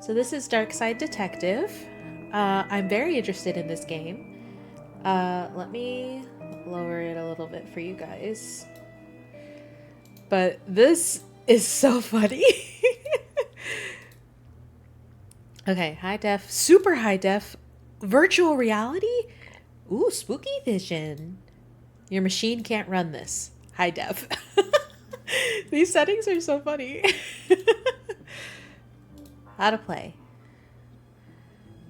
So this is Darkside Detective. I'm very interested in this game. Let me lower it a little bit for you guys. But this is so funny. Okay, high def, super high def, virtual reality? Ooh, spooky vision. Your machine can't run this. High def. These settings are so funny. How to play.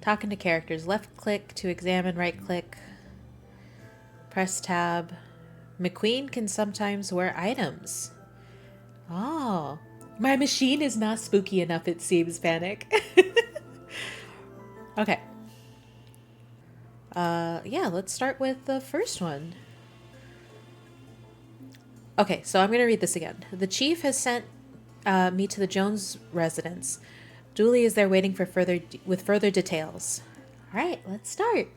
Talking to characters. Left click to examine, right click. Press tab. McQueen can sometimes wear items. Oh. My machine is not spooky enough, it seems, Panic. Okay. Yeah, let's start with the first one. Okay, so I'm going to read this again. The chief has sent me to the Jones residence. Dooley is there waiting for further details. All right, let's start.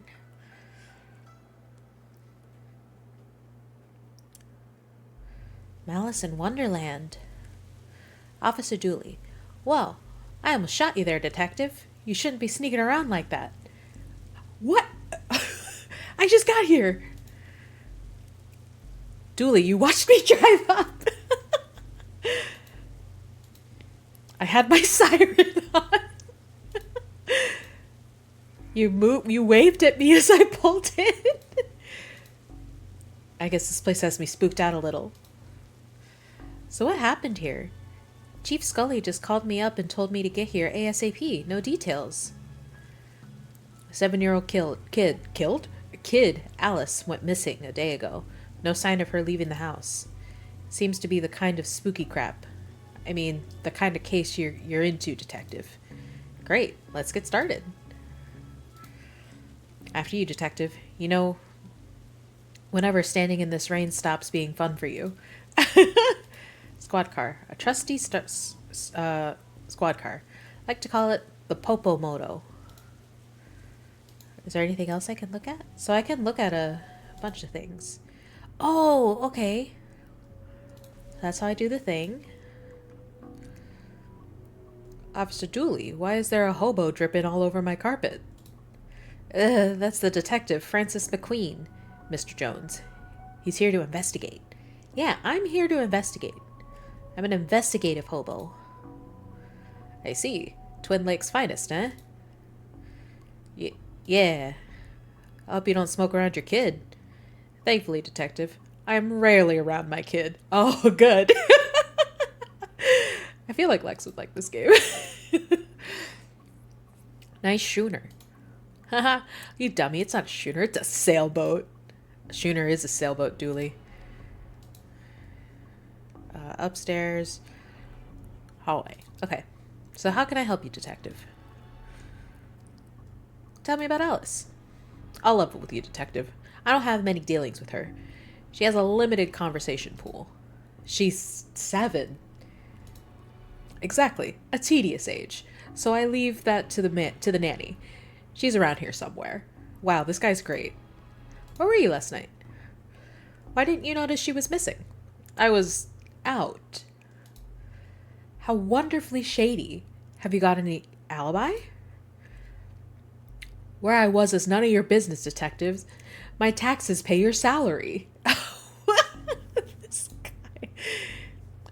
Malice in Wonderland. Officer Dooley. Well, I almost shot you there, detective. You shouldn't be sneaking around like that. What? I just got here. Dooley, you watched me drive up. I had my siren on. You waved at me as I pulled in. I guess this place has me spooked out a little. So what happened here? Chief Scully just called me up and told me to get here ASAP. No details. A 7-year-old kid, Alice, went missing a day ago. No sign of her leaving the house. Seems to be the kind of spooky crap. I mean, the kind of case you're into, detective. Great, let's get started. After you, detective. You know, whenever standing in this rain stops being fun for you. Squad car. A trusty squad car. I like to call it the Popo Moto. Is there anything else I can look at? So I can look at a bunch of things. Oh, okay. That's how I do the thing. Officer Dooley, why is there a hobo dripping all over my carpet? That's the detective, Francis McQueen, Mr. Jones. He's here to investigate. Yeah, I'm here to investigate. I'm an investigative hobo. I see. Twin Lakes finest, eh? Yeah. I hope you don't smoke around your kid. Thankfully, detective, I'm rarely around my kid. Oh, good. I feel like Lex would like this game. Nice schooner. Haha, you dummy, it's not a schooner, it's a sailboat. A schooner is a sailboat, Dooley. Upstairs. Hallway. Okay, so how can I help you, detective? Tell me about Alice. I'll level with you, detective. I don't have many dealings with her. She has a limited conversation pool. She's 7. Exactly, a tedious age. So I leave that to the nanny. She's around here somewhere. Wow, this guy's great. Where were you last night? Why didn't you notice she was missing? I was out. How wonderfully shady. Have you got any alibi? Where I was is none of your business, detectives. My taxes pay your salary. This guy.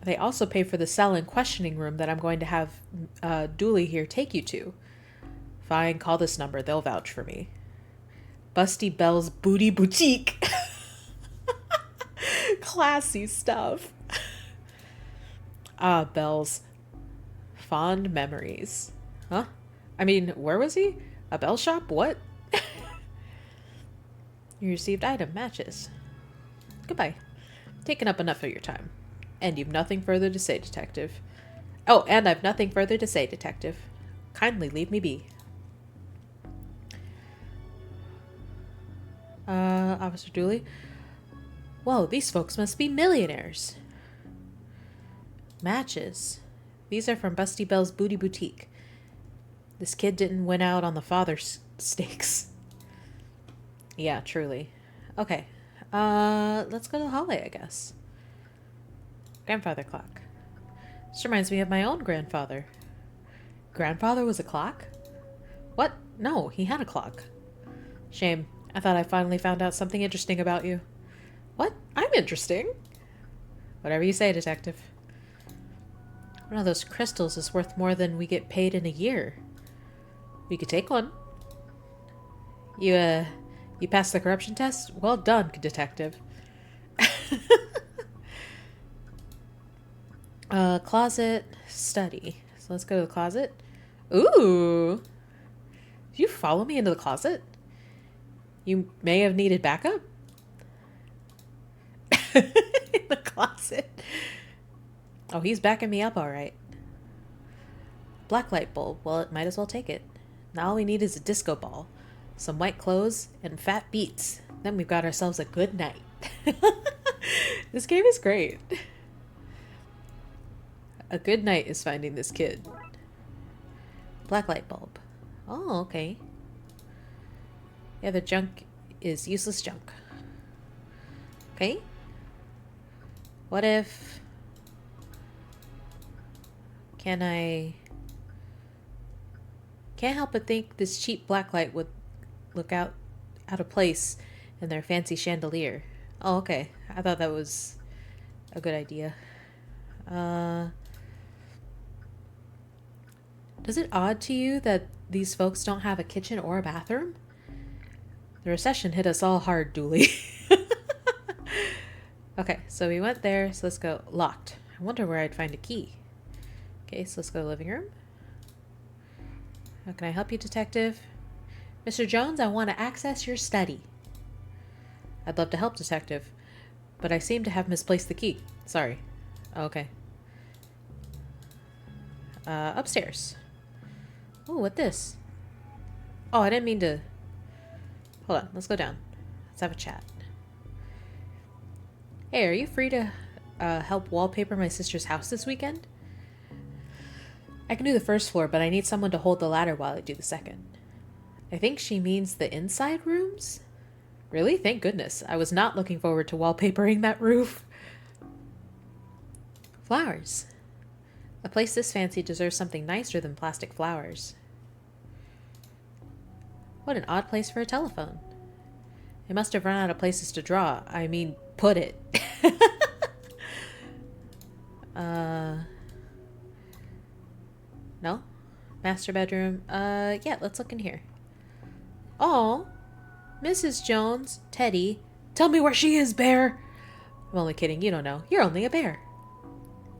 They also pay for the cell and questioning room that I'm going to have Dooley here take you to. Fine, call this number. They'll vouch for me. Busty Bell's Booty Boutique. Classy stuff. Ah, Bell's. Fond memories. Huh? I mean, where was he? A bell shop? What? You received item matches. Goodbye. Taken up enough of your time. And you've nothing further to say, detective. Oh, and I've nothing further to say, detective. Kindly leave me be. Officer Dooley. Whoa, these folks must be millionaires. Matches. These are from Busty Bell's Booty Boutique. This kid didn't win out on the father's stakes. Yeah, truly. Okay. Let's go to the hallway, I guess. Grandfather clock. This reminds me of my own grandfather. grandfather was a clock? What? No, he had a clock. Shame. I thought I finally found out something interesting about you. What? I'm interesting? Whatever you say, detective. One of those crystals is worth more than we get paid in a year. We could take one. You passed the corruption test? Well done, detective. Closet, study. So let's go to the closet. Ooh! Did you follow me into the closet? You may have needed backup? In the closet. Oh, he's backing me up all right. Black light bulb. Well, it might as well take it. Now all we need is a disco ball, some white clothes, and fat beats. Then we've got ourselves a good night. This game is great. A good night is finding this kid. Black light bulb. Oh, okay. Yeah, the junk is useless junk. Okay. What if... Can't help but think this cheap blacklight would look out of place in their fancy chandelier. Oh, okay. I thought that was a good idea. Is it odd to you that these folks don't have a kitchen or a bathroom? The recession hit us all hard, Dooley. Okay, so we went there, so let's go. Locked. I wonder where I'd find a key. Okay, so let's go to the living room. How can I help you, detective? Mr. Jones, I want to access your study. I'd love to help, detective, but I seem to have misplaced the key. Sorry. Okay. Upstairs. Oh, what this? Oh, I didn't mean to... Hold on, let's go down. Let's have a chat. Hey, are you free to help wallpaper my sister's house this weekend? I can do the first floor, but I need someone to hold the ladder while I do the second. I think she means the inside rooms? Really? Thank goodness. I was not looking forward to wallpapering that roof. Flowers. A place this fancy deserves something nicer than plastic flowers. What an odd place for a telephone. They must have run out of places to draw. I mean, put it. No? Master bedroom. Yeah, let's look in here. Oh, Mrs. Jones, Teddy. Tell me where she is, bear. I'm only kidding. You don't know. You're only a bear.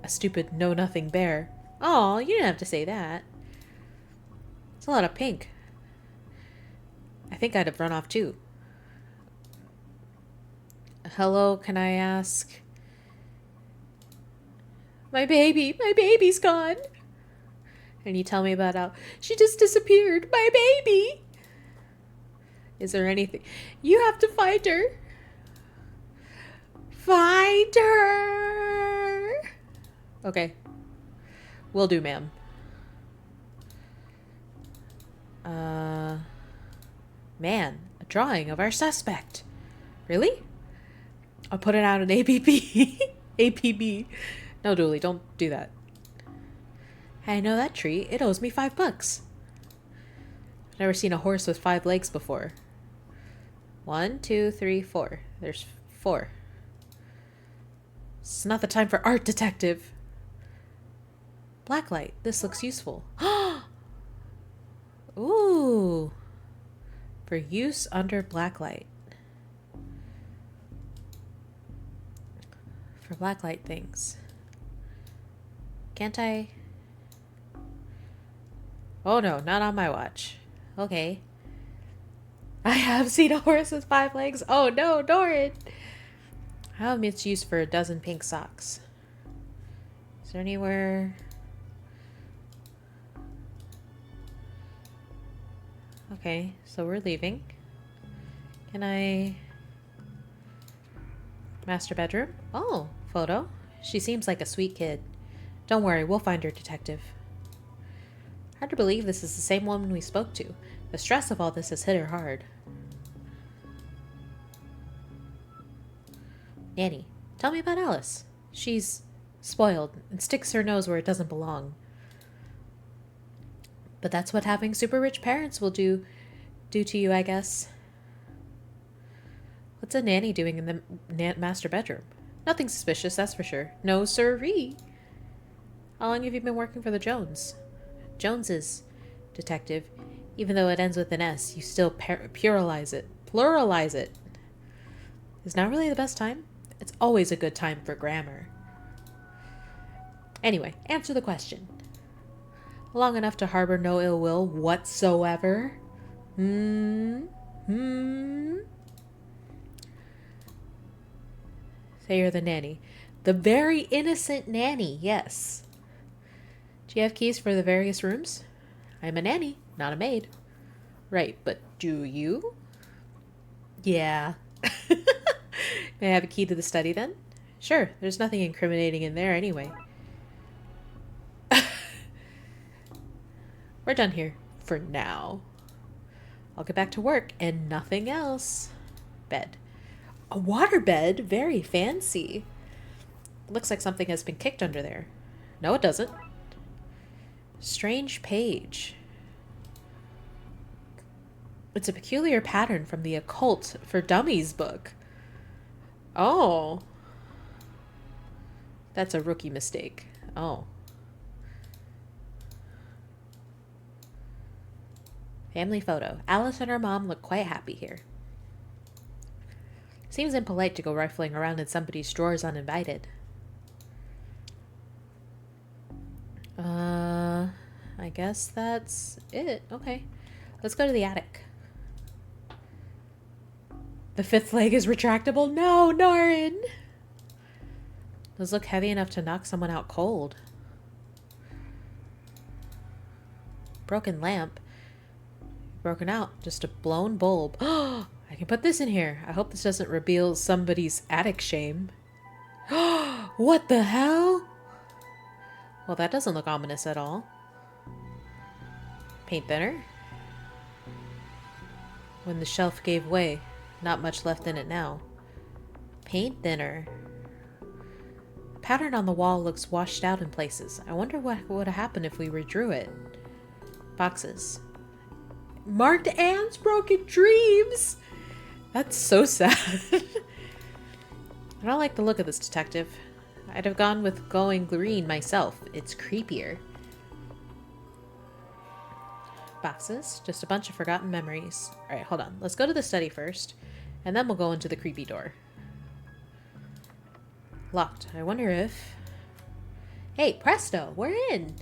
A stupid know-nothing bear. Oh, you didn't have to say that. It's a lot of pink. I think I'd have run off too. Hello, can I ask? My baby's gone. And you tell me about how she just disappeared. My baby. Is there anything? You have to find her. Find her. Okay. Will do, ma'am. Man, a drawing of our suspect. Really? I'll put it out in APB. APB. No, Dooley, don't do that. I know that tree. It owes me $5. I've never seen a horse with 5 legs before. 1, 2, 3, 4. There's 4. It's not the time for art, detective. Blacklight. This looks useful. Ooh. For use under blacklight. For blacklight things. Can't I? Oh no, not on my watch. Okay. I have seen a horse with 5 legs. Oh no, Doran! How am it's used for a dozen pink socks? Is there anywhere? Okay, so we're leaving. Can I... Master bedroom? Oh, photo. She seems like a sweet kid. Don't worry, we'll find her, detective. Hard to believe this is the same woman we spoke to. The stress of all this has hit her hard. Nanny, tell me about Alice. She's spoiled and sticks her nose where it doesn't belong. But that's what having super rich parents will do to you, I guess. What's a nanny doing in the master bedroom? Nothing suspicious, that's for sure. No siree. How long have you been working for the Joneses, detective. Even though it ends with an S, you still pluralize it. Pluralize it. Is now really the best time? It's always a good time for grammar. Anyway, answer the question. Long enough to harbor no ill will whatsoever? Say you're the nanny. The very innocent nanny, yes. Do you have keys for the various rooms? I'm a nanny, not a maid. Right, but do you? Yeah. May I have a key to the study then? Sure, there's nothing incriminating in there anyway. We're done here. For now. I'll get back to work and nothing else. Bed. A water bed? Very fancy. Looks like something has been kicked under there. No, it doesn't. Strange page. It's a peculiar pattern from the Occult for Dummies book. Oh. That's a rookie mistake. Oh. Family photo. Alice and her mom look quite happy here. Seems impolite to go rifling around in somebody's drawers uninvited. I guess that's it. Okay. Let's go to the attic. The fifth leg is retractable? No, Norin! Those look heavy enough to knock someone out cold. Broken lamp. Broken out. Just a blown bulb. I can put this in here. I hope this doesn't reveal somebody's attic shame. What the hell? Well, that doesn't look ominous at all. Paint thinner. When the shelf gave way, not much left in it now. Paint thinner. The pattern on the wall looks washed out in places. I wonder what would have happened if we redrew it. Boxes. Marked Anne's broken dreams! That's so sad. I don't like the look of this detective. I'd have gone with going green myself. It's creepier. Boxes. Just a bunch of forgotten memories. Alright, hold on. Let's go to the study first, and then we'll go into the creepy door. Locked. I wonder if... Hey, presto! We're in!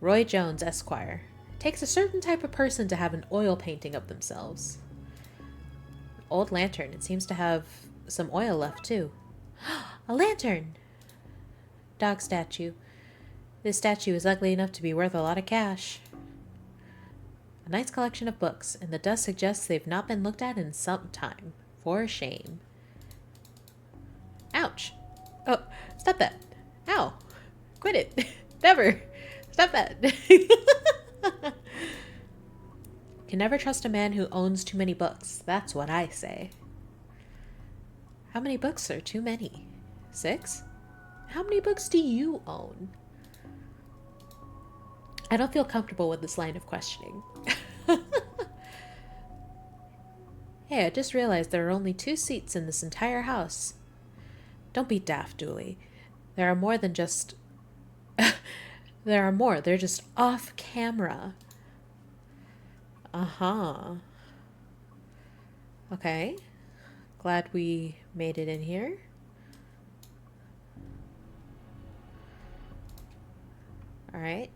Roy Jones, Esquire. It takes a certain type of person to have an oil painting of themselves. Old lantern. It seems to have some oil left, too. A lantern! Dog statue. This statue is ugly enough to be worth a lot of cash. A nice collection of books, and the dust suggests they've not been looked at in some time. For shame. Ouch! Oh, stop that. Ow. Quit it. Never. Stop that. Can never trust a man who owns too many books. That's what I say. How many books are too many? 6? How many books do you own? I don't feel comfortable with this line of questioning. Hey, I just realized there are only 2 seats in this entire house. Don't be daft, Dooley. There are more than just... There are more. They're just off camera. Uh-huh. Okay. Glad we made it in here. Alright.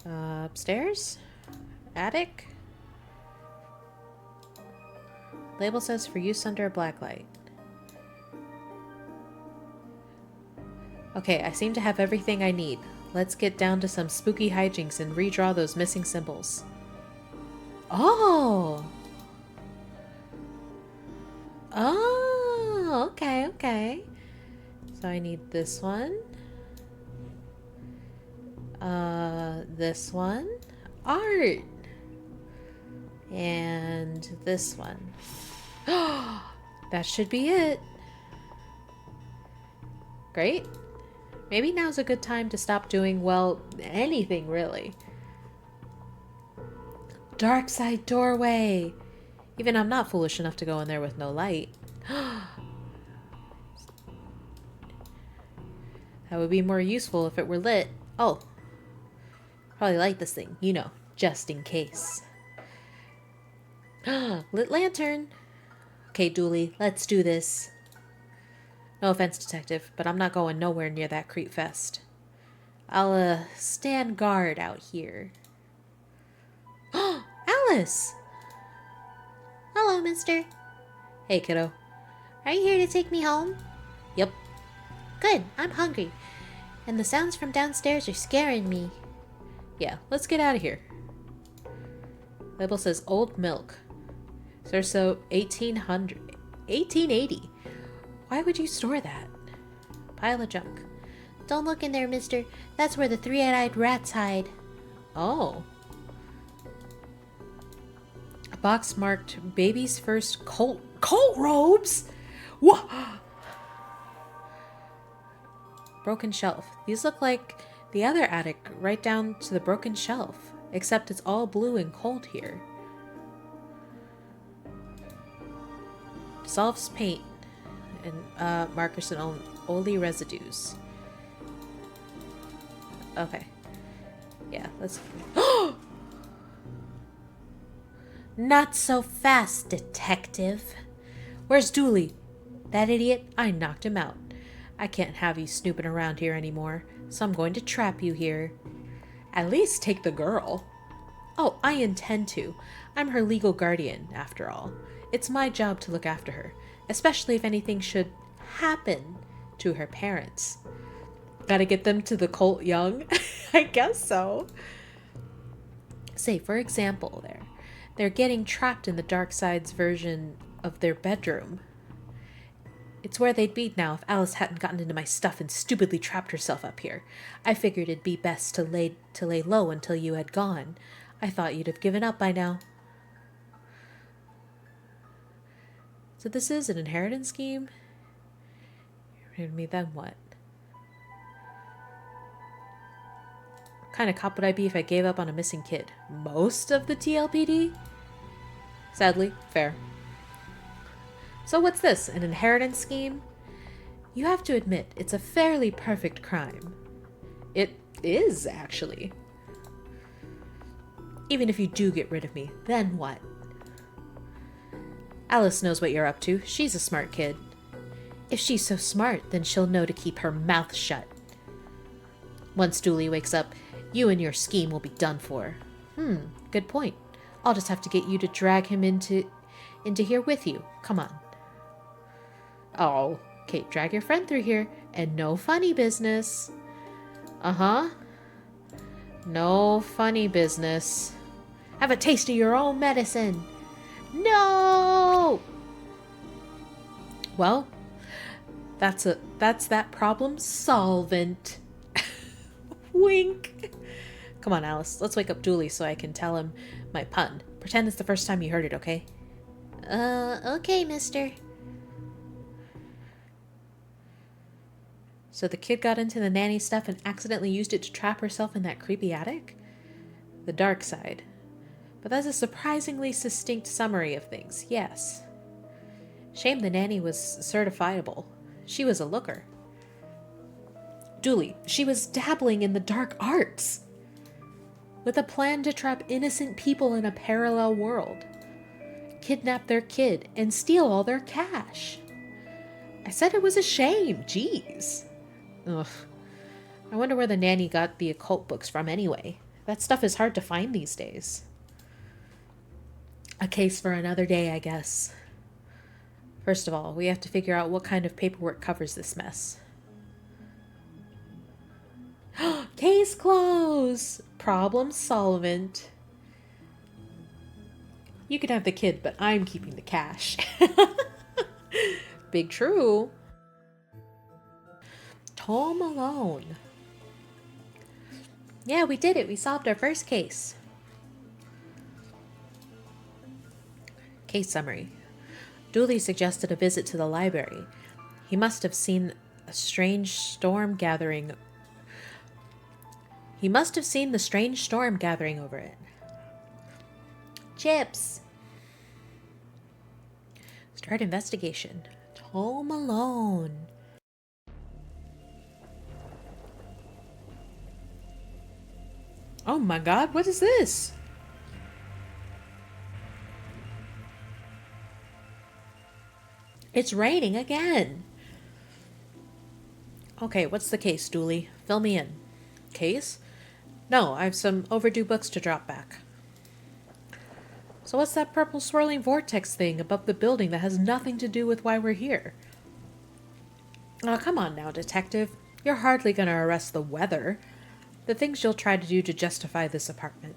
Upstairs? Attic? Label says for use under a blacklight. Okay, I seem to have everything I need. Let's get down to some spooky hijinks and redraw those missing symbols. Oh! Oh, okay, okay. So I need this one. This one. Art! And this one. That should be it. Great. Maybe now's a good time to stop doing, well, anything really. Darkside doorway! Even I'm not foolish enough to go in there with no light. That would be more useful if it were lit. Oh. Probably light this thing, you know, just in case. Lit lantern! Okay, Dooley, let's do this. No offense, detective, but I'm not going nowhere near that creep fest. I'll, stand guard out here. Alice! Hello, mister. Hey, kiddo. Are you here to take me home? Yep. Good, I'm hungry. And the sounds from downstairs are scaring me. Yeah, let's get out of here. Label says old milk. So 1800. 1880. Why would you store that? Pile of junk. Don't look in there, mister. That's where the three-eyed rats hide. Oh. A box marked baby's first cult robes? What? Broken shelf. These look like the other attic right down to the broken shelf, except it's all blue and cold here. Dissolves paint and markers and only residues. Okay. Yeah, let's... Not so fast, detective. Where's Dooley? That idiot? I knocked him out. I can't have you snooping around here anymore, so I'm going to trap you here. At least take the girl. Oh, I intend to. I'm her legal guardian, after all. It's my job to look after her, especially if anything should happen to her parents. Gotta get them to the cult young? I guess so. Say, for example, they're getting trapped in the Darkside's version of their bedroom. It's where they'd be now if Alice hadn't gotten into my stuff and stupidly trapped herself up here. I figured it'd be best to lay low until you had gone. I thought you'd have given up by now. So this is an inheritance scheme? You me, then what? What kind of cop would I be if I gave up on a missing kid? Most of the TLPD? Sadly, fair. So what's this, an inheritance scheme? You have to admit, it's a fairly perfect crime. It is, actually. Even if you do get rid of me, then what? Alice knows what you're up to. She's a smart kid. If she's so smart, then she'll know to keep her mouth shut. Once Dooley wakes up, you and your scheme will be done for. Good point. I'll just have to get you to drag him into here with you. Come on. Oh, Kate, drag your friend through here, and no funny business. Uh-huh. No funny business. Have a taste of your own medicine. No! Well, that's that problem solvent. Wink. Come on, Alice. Let's wake up Dooley so I can tell him my pun. Pretend it's the first time you heard it, okay? Okay, mister. So the kid got into the nanny stuff and accidentally used it to trap herself in that creepy attic? The dark side. But that's a surprisingly succinct summary of things, yes. Shame the nanny was certifiable. She was a looker. Dooley, she was dabbling in the dark arts. With a plan to trap innocent people in a parallel world. Kidnap their kid and steal all their cash. I said it was a shame, jeez. Ugh. I wonder where the nanny got the occult books from anyway. That stuff is hard to find these days. A case for another day, I guess. First of all, we have to figure out what kind of paperwork covers this mess. Case closed! Problem solvent. You can have the kid, but I'm keeping the cash. Big true. Home alone. Yeah, we did it. We solved our first case. Case summary. Dooley suggested a visit to the library. He must have seen a A strange storm gathering. He must have seen the strange storm gathering over it. Chips. Start investigation. Home Alone. Oh my god, what is this? It's raining again. Okay, what's the case, Dooley? Fill me in. Case? No, I have some overdue books to drop back. So what's that purple swirling vortex thing above the building that has nothing to do with why we're here? Oh, come on now, detective. You're hardly going to arrest the weather. The things you'll try to do to justify this department.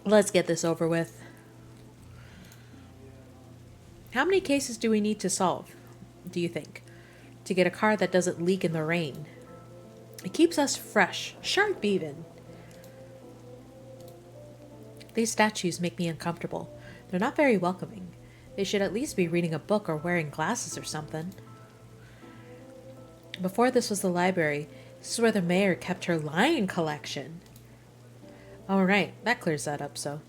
Let's get this over with. How many cases do we need to solve, do you think, to get a car that doesn't leak in the rain? It keeps us fresh, sharp even. These statues make me uncomfortable. They're not very welcoming. They should at least be reading a book or wearing glasses or something. Before this was the library, this is where the mayor kept her lion collection. All right, that clears that up, so.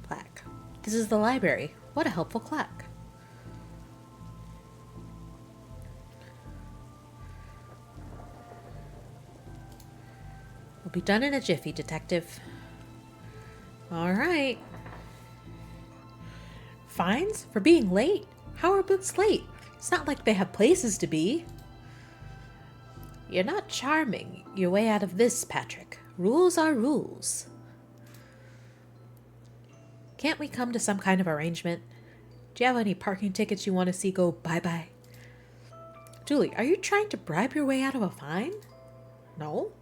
Plaque. This is the library. What a helpful plaque. We'll be done in a jiffy, detective. All right. Fines for being late? How are books late? It's not like they have places to be. You're not charming your way out of this, Patrick. Rules are rules. Can't we come to some kind of arrangement? Do you have any parking tickets you want to see go bye-bye? Julie, are you trying to bribe your way out of a fine? No?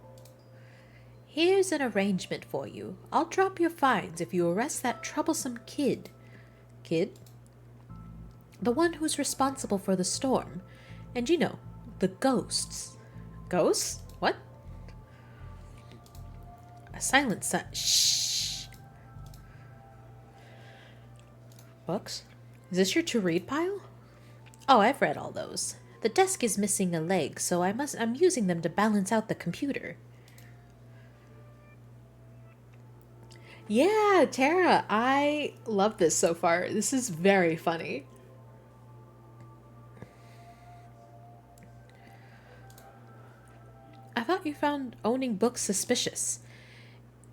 Here's an arrangement for you. I'll drop your fines if you arrest that troublesome kid. Kid? The one who's responsible for the storm. And you know, the ghosts. Ghosts? What? A silent Shh. Books? Is this your to-read pile? Oh, I've read all those. The desk is missing a leg, so I'm using them to balance out the computer. Yeah, Tara, I love this so far. This is very funny. I thought you found owning books suspicious.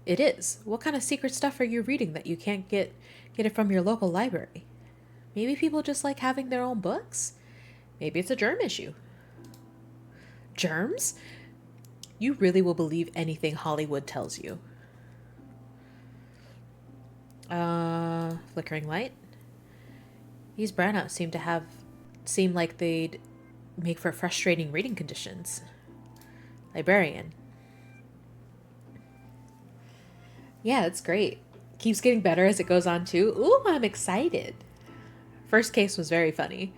It is. What kind of secret stuff are you reading that you can't get it from your local library? Maybe people just like having their own books? Maybe it's a germ issue. Germs? You really will believe anything Hollywood tells you. Flickering light. These brownouts seem like they'd make for frustrating reading conditions. Librarian. Yeah, it's great. Keeps getting better as it goes on too. Ooh, I'm excited. First case was very funny.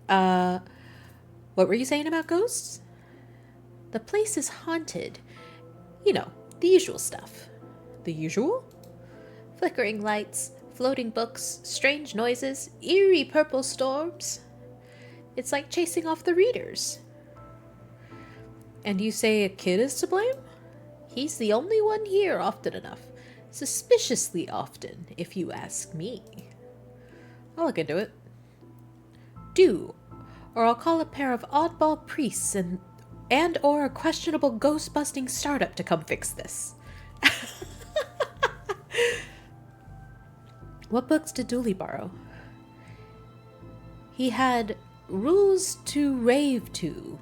What were you saying about ghosts? The place is haunted. You know, the usual stuff. The usual? Flickering lights, floating books, strange noises, eerie purple storms. It's like chasing off the readers. And you say a kid is to blame? He's the only one here often enough. Suspiciously often, if you ask me. I'll look into it. Do, or I'll call a pair of oddball priests and or a questionable ghost-busting startup to come fix this. What books did Dooley borrow? He had Rules to Rave To,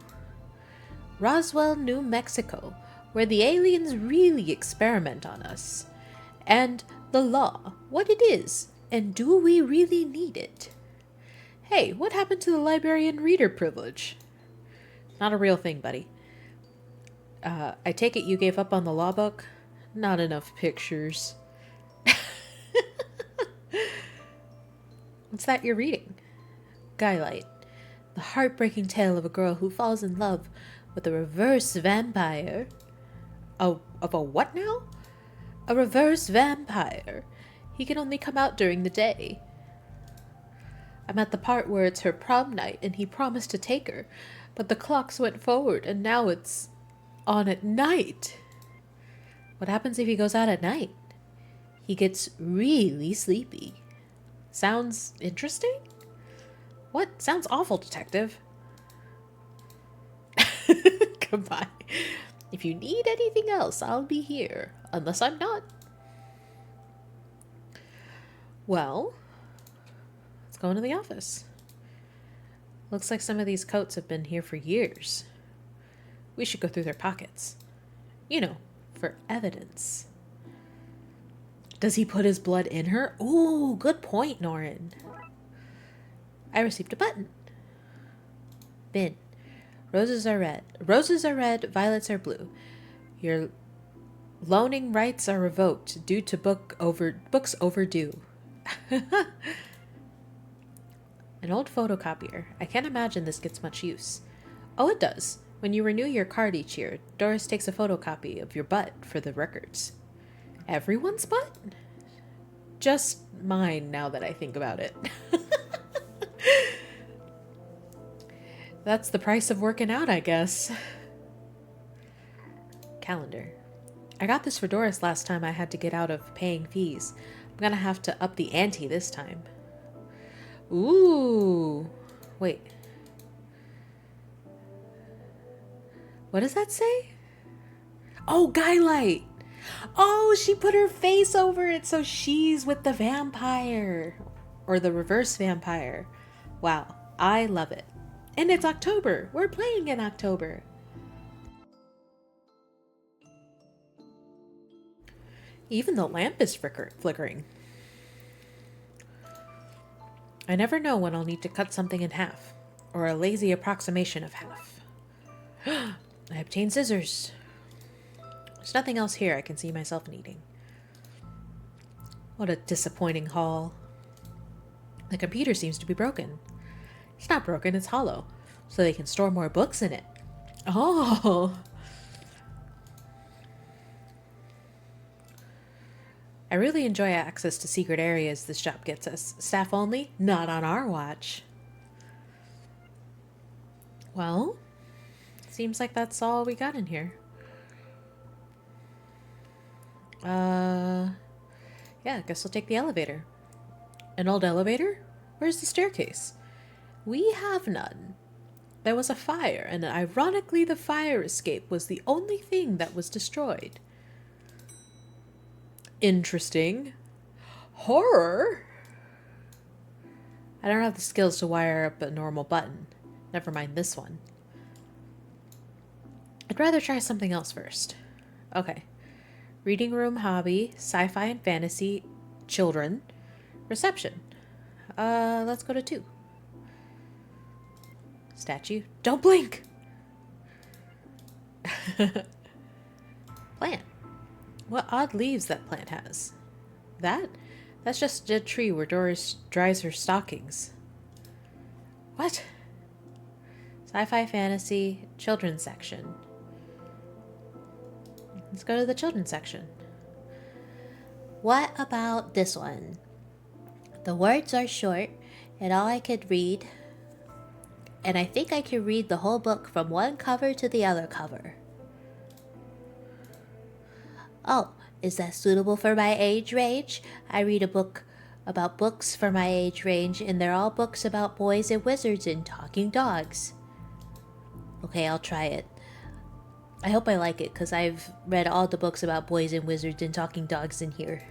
Roswell, New Mexico, where the aliens really experiment on us, and The Law, What It Is, and Do We Really Need It? Hey, what happened to the librarian reader privilege? Not a real thing, buddy. I take it you gave up on the law book? Not enough pictures. What's that you're reading? Skylight. The heartbreaking tale of a girl who falls in love with a reverse vampire. Of a what now? A reverse vampire. He can only come out during the day. I'm at the part where it's her prom night and he promised to take her, but the clocks went forward and now it's on at night. What happens if he goes out at night? He gets really sleepy. Sounds interesting? What? Sounds awful, detective. Goodbye. If you need anything else, I'll be here. Unless I'm not. Well, let's go into the office. Looks like some of these coats have been here for years. We should go through their pockets. You know, for evidence. Does he put his blood in her? Ooh, good point, Norin. I received a button. Bin. Roses are red. Roses are red, violets are blue. Your loaning rights are revoked due to books overdue. An old photocopier. I can't imagine this gets much use. Oh, it does. When you renew your card each year, Doris takes a photocopy of your butt for the records. Everyone's butt? Just mine, now that I think about it. That's the price of working out, I guess. Calendar. I got this for Doris last time I had to get out of paying fees. I'm gonna have to up the ante this time. Ooh. Wait. What does that say? Oh, Guy-Light. Oh, she put her face over it so she's with the vampire. Or the reverse vampire. Wow, I love it. And it's October. We're playing in October. Even the lamp is flickering. I never know when I'll need to cut something in half, or a lazy approximation of half. I obtained scissors. There's nothing else here I can see myself needing. What a disappointing haul. The computer seems to be broken. It's not broken, it's hollow, so they can store more books in it. Oh! I really enjoy access to secret areas this shop gets us. Staff only? Not on our watch. Well, seems like that's all we got in here. Yeah, I guess we'll take the elevator. An old elevator? Where's the staircase? We have none. There was a fire, and ironically the fire escape was the only thing that was destroyed. Interesting. Horror? I don't have the skills to wire up a normal button. Never mind this one. I'd rather try something else first. Okay. Reading room, hobby, sci-fi and fantasy, children, reception. Let's go to 2. Statue. Don't blink! Plant. What odd leaves that plant has. That's just a dead tree where Doris dries her stockings. What? Sci-fi, fantasy, children's section. Let's go to the children's section. What about this one? The words are short, and all I could read, and I think I can read the whole book from one cover to the other cover. Oh, is that suitable for my age range? I read a book about books for my age range, and they're all books about boys and wizards and talking dogs. Okay, I'll try it. I hope I like it, because I've read all the books about boys and wizards and talking dogs in here.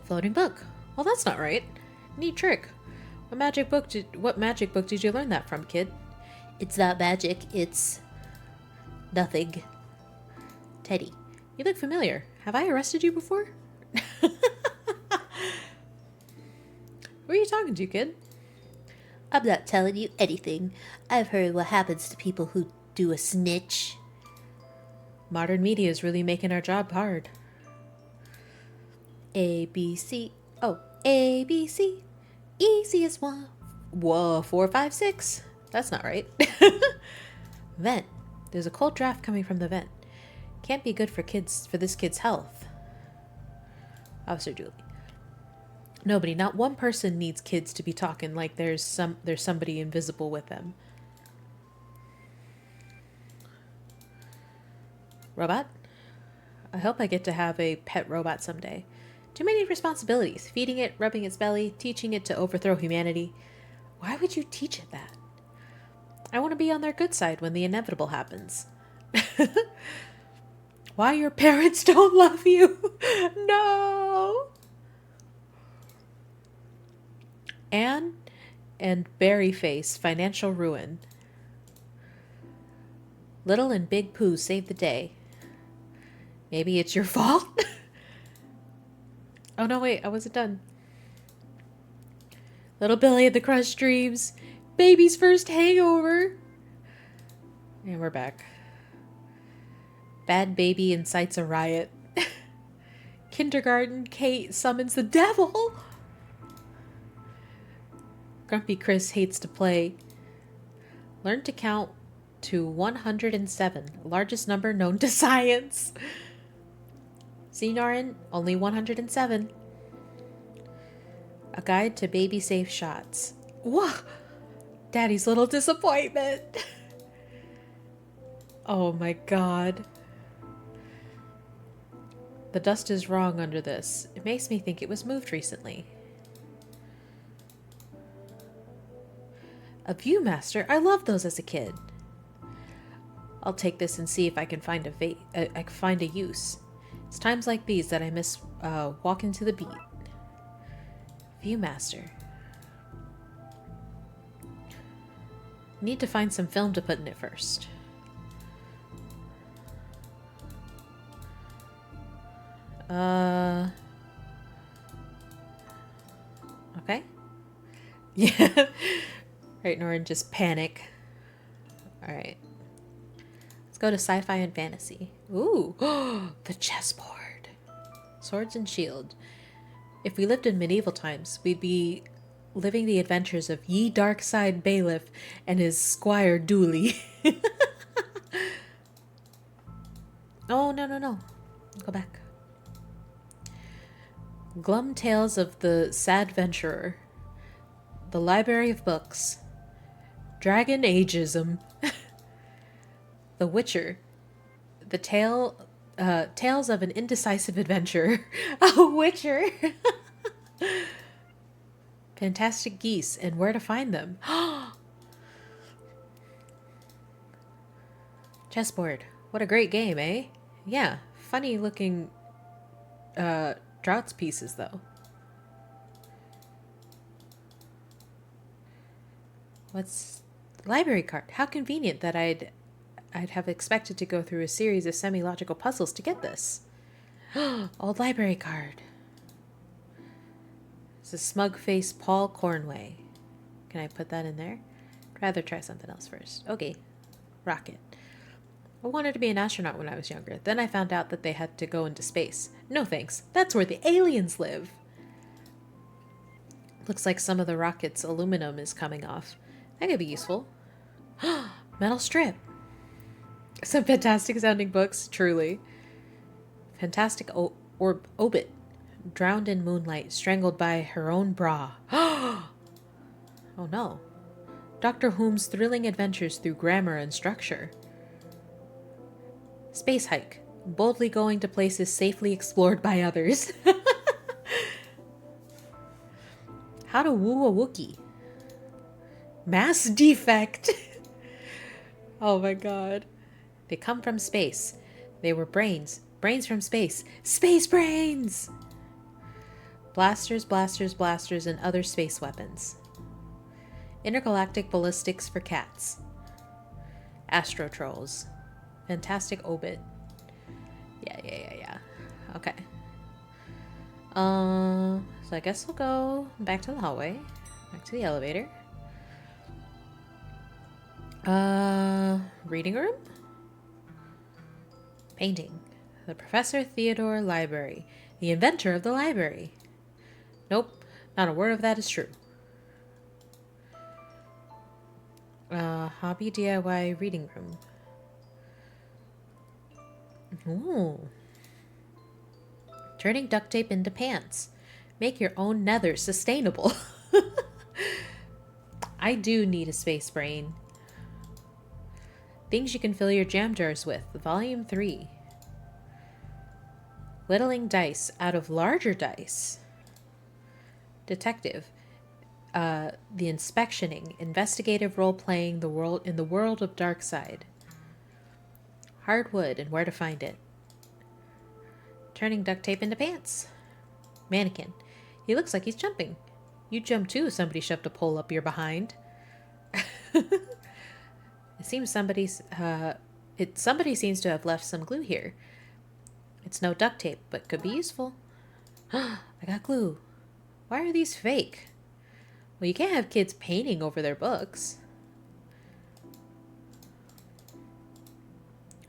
Floating book. Well, that's not right. Neat trick. What magic book did you learn that from, kid? It's not magic, it's nothing. Teddy. You look familiar. Have I arrested you before? Who are you talking to, kid? I'm not telling you anything. I've heard what happens to people who do a snitch. Modern media is really making our job hard. A, B, C. Oh, A, B, C. Easiest one. Whoa, 4, 5, 6. That's not right. Vent. There's a cold draft coming from the vent. Can't be good for this kid's health. Officer Julie. Nobody, not one person needs kids to be talking like there's somebody invisible with them. Robot? I hope I get to have a pet robot someday. Too many responsibilities. Feeding it, rubbing its belly, teaching it to overthrow humanity. Why would you teach it that? I want to be on their good side when the inevitable happens. Why your parents don't love you? No! Anne and Berryface, financial ruin. Little and Big Pooh saved the day. Maybe it's your fault? Oh no, wait, I wasn't done. Little Billy and the Crushed Dreams. Baby's first hangover. And we're back. Bad Baby incites a riot. Kindergarten, Kate summons the devil. Grumpy Chris hates to play. Learn to count to 107, largest number known to science. Xenorin, only 107. A guide to baby safe shots. Whoa! Daddy's little disappointment. Oh my god. The dust is wrong under this. It makes me think it was moved recently. A Viewmaster? I loved those as a kid. I'll take this and see if I can find a use. It's times like these that I miss walking to the beat. Viewmaster. Need to find some film to put in it first. Okay. Yeah. Right, Norin, just panic. Alright. Let's go to sci-fi and fantasy. Ooh, the chessboard. Swords and shield. If we lived in medieval times, we'd be living the adventures of ye Darkside bailiff and his squire Dooley. Oh, no. Go back. Glum Tales of the Sad Venturer. The Library of Books. Dragon Ageism. The Witcher. The Tales of an Indecisive Adventurer. A Witcher. Fantastic Geese and Where to Find Them. Chessboard. What a great game, eh? Yeah, funny looking draughts pieces though. What's library card? How convenient that I'd have expected to go through a series of semi-logical puzzles to get this. Old library card. It's a smug-faced Paul Cornway. Can I put that in there? I'd rather try something else first. Okay. Rocket. I wanted to be an astronaut when I was younger. Then I found out that they had to go into space. No thanks. That's where the aliens live. Looks like some of the rocket's aluminum is coming off. That could be useful. Metal strip. Some fantastic sounding books, truly. Fantastic obit. Drowned in moonlight, strangled by her own bra. Oh no. Dr. Whom's thrilling adventures through grammar and structure. Space hike. Boldly going to places safely explored by others. How to woo a Wookiee. Mass defect. Oh my god. They come from space. They were brains. Brains from space. Space brains! Blasters, and other space weapons. Intergalactic ballistics for cats. Astro trolls. Fantastic obit. Yeah. Okay. So I guess we'll go back to the hallway. Back to the elevator. Reading room? Painting. The Professor Theodore Library. The inventor of the library. Nope, not a word of that is true. Hobby DIY reading room. Ooh. Turning duct tape into pants. Make your own nether sustainable. I do need a space brain. Things you can fill your jam jars with. Volume 3. Whittling dice out of larger dice. Detective. The inspectioning. Investigative role-playing in the world of Darkside. Hardwood and where to find it. Turning duct tape into pants. Mannequin. He looks like he's jumping. You jump too if somebody shoved a pole up your behind. It seems somebody seems to have left some glue here. It's no duct tape, but could be useful. I got glue. Why are these fake? Well, you can't have kids painting over their books.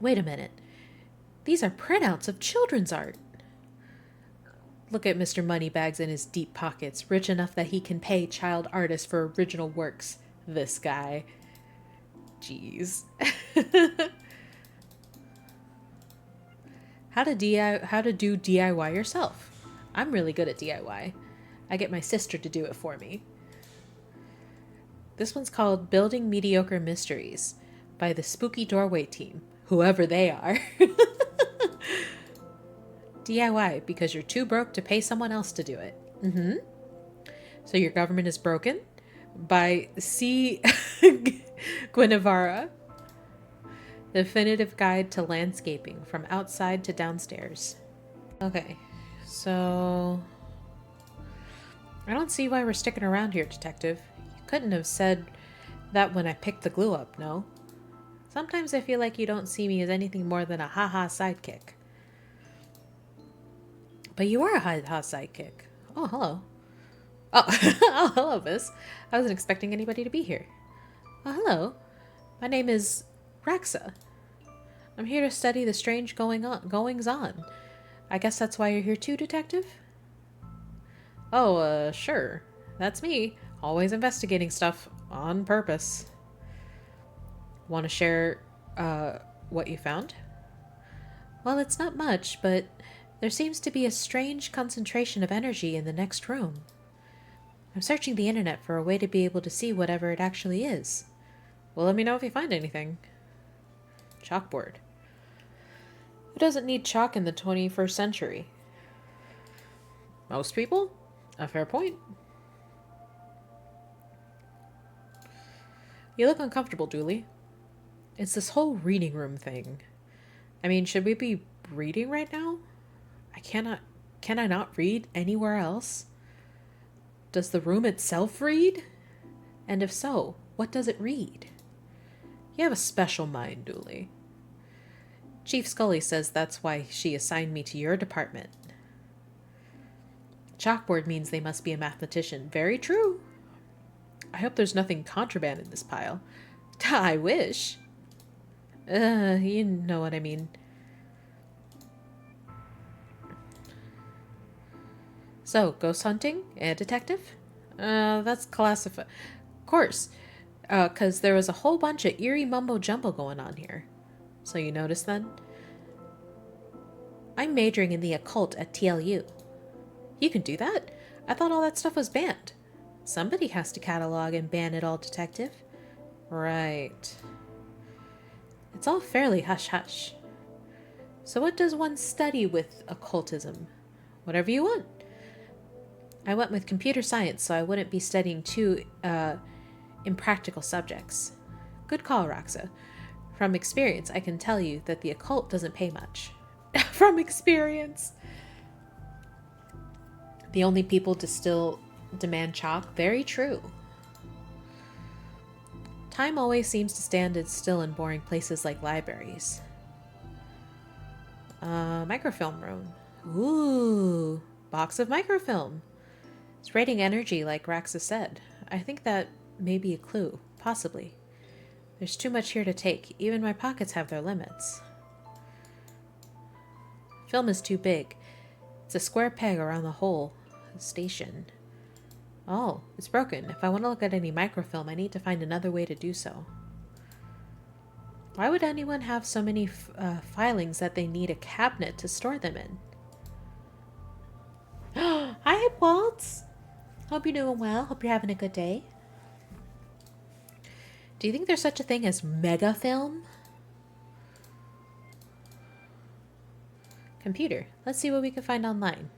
Wait a minute. These are printouts of children's art. Look at Mr. Moneybags in his deep pockets, rich enough that he can pay child artists for original works. This guy. Jeez. How to do DIY yourself. I'm really good at DIY. I get my sister to do it for me. This one's called Building Mediocre Mysteries by the Spooky Doorway team, whoever they are. DIY because you're too broke to pay someone else to do it. So your government is broken by C. Guinevara. Definitive Guide to Landscaping from Outside to Downstairs. Okay, so I don't see why we're sticking around here, Detective. You couldn't have said that when I picked the glue up, no? Sometimes I feel like you don't see me as anything more than a ha-ha sidekick. But you are a ha-ha sidekick. Oh, hello. Oh, oh, hello, miss. I wasn't expecting anybody to be here. Oh, hello. My name is Raxa. I'm here to study the strange goings-on. I guess that's why you're here too, Detective? Oh, sure. That's me. Always investigating stuff on purpose. Want to share, what you found? Well, it's not much, but there seems to be a strange concentration of energy in the next room. I'm searching the internet for a way to be able to see whatever it actually is. Well, let me know if you find anything. Chalkboard. Who doesn't need chalk in the 21st century? Most people? A fair point. You look uncomfortable, Dooley. It's this whole reading room thing. I mean, should we be reading right now? Can I not read anywhere else? Does the room itself read? And if so, what does it read? You have a special mind, Dooley. Chief Scully says that's why she assigned me to your department. Chalkboard means they must be a mathematician. Very true. I hope there's nothing contraband in this pile. I wish. You know what I mean. So, ghost hunting? A detective? That's classified. Of course. 'Cause there was a whole bunch of eerie mumbo-jumbo going on here. So you noticed then? I'm majoring in the occult at TLU. You can do that? I thought all that stuff was banned. Somebody has to catalog and ban it all, Detective. Right. It's all fairly hush-hush. So what does one study with occultism? Whatever you want. I went with computer science, so I wouldn't be studying too impractical subjects. Good call, Roxa. From experience, I can tell you that the occult doesn't pay much. From experience. The only people to still demand chalk? Very true. Time always seems to stand still in boring places like libraries. Microfilm room. Ooh, box of microfilm. It's radiating energy like Raxa said. I think that may be a clue, possibly. There's too much here to take. Even my pockets have their limits. Film is too big. It's a square peg around the whole station. Oh, it's broken. If I want to look at any microfilm, I need to find another way to do so. Why would anyone have so many filings that they need a cabinet to store them in? Waltz. Hope you're doing well. Hope you're having a good day. Do you think there's such a thing as mega film? Computer, let's see what we can find online.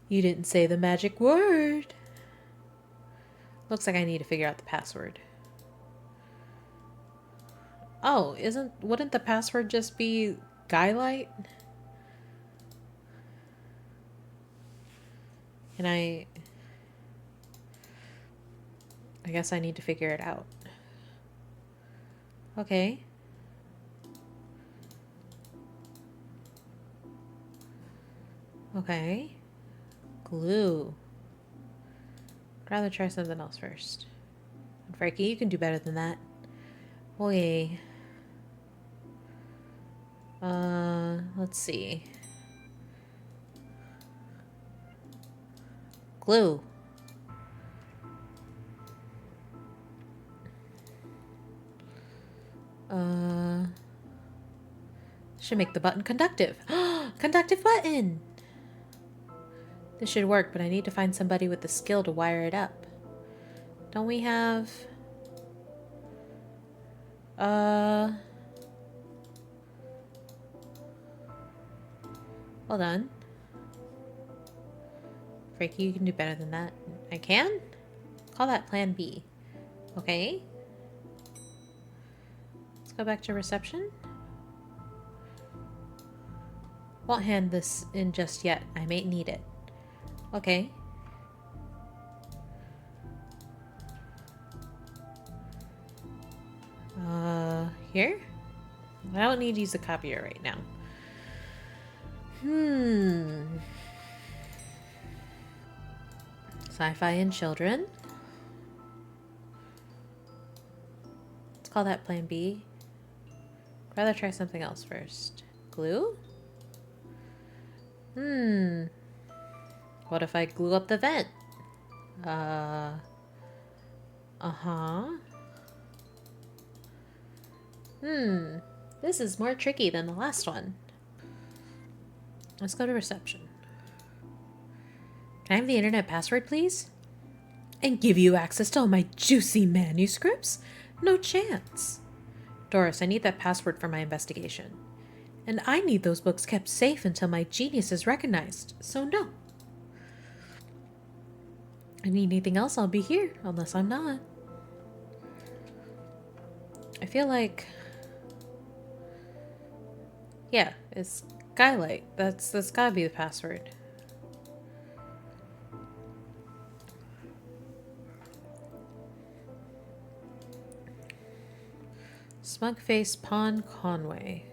You didn't say the magic word. Looks like I need to figure out the password. Oh, wouldn't the password just be Skylight? And I guess I need to figure it out. Okay. Okay. Glue. I'd rather try something else first. And Frankie, you can do better than that. Okay. Let's see. Glue. Should make the button conductive. Conductive button! This should work, but I need to find somebody with the skill to wire it up. Don't we have... Hold on. Frankie, you can do better than that. I can? Call that plan B. Okay. Let's go back to reception. Won't hand this in just yet. I may need it. Okay. Here? I don't need to use the copier right now. Sci-fi and children. Let's call that plan B. I'd rather try something else first. Glue? What if I glue up the vent? This is more tricky than the last one. Let's go to reception. Can I have the internet password, please? And give you access to all my juicy manuscripts? No chance. Doris, I need that password for my investigation. And I need those books kept safe until my genius is recognized, so no. I need anything else, I'll be here, unless I'm not. I feel like... Yeah, it's Skylight. That's gotta be the password. Smug-face Paul Conway.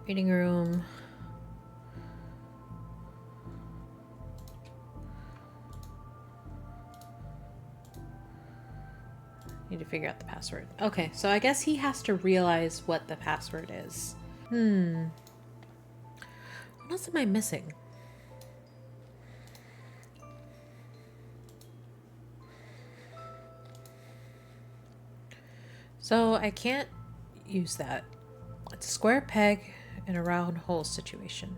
Reading room. Need to figure out the password. Okay, so I guess he has to realize what the password is. What else am I missing? So I can't use that. It's a square peg in a round hole situation.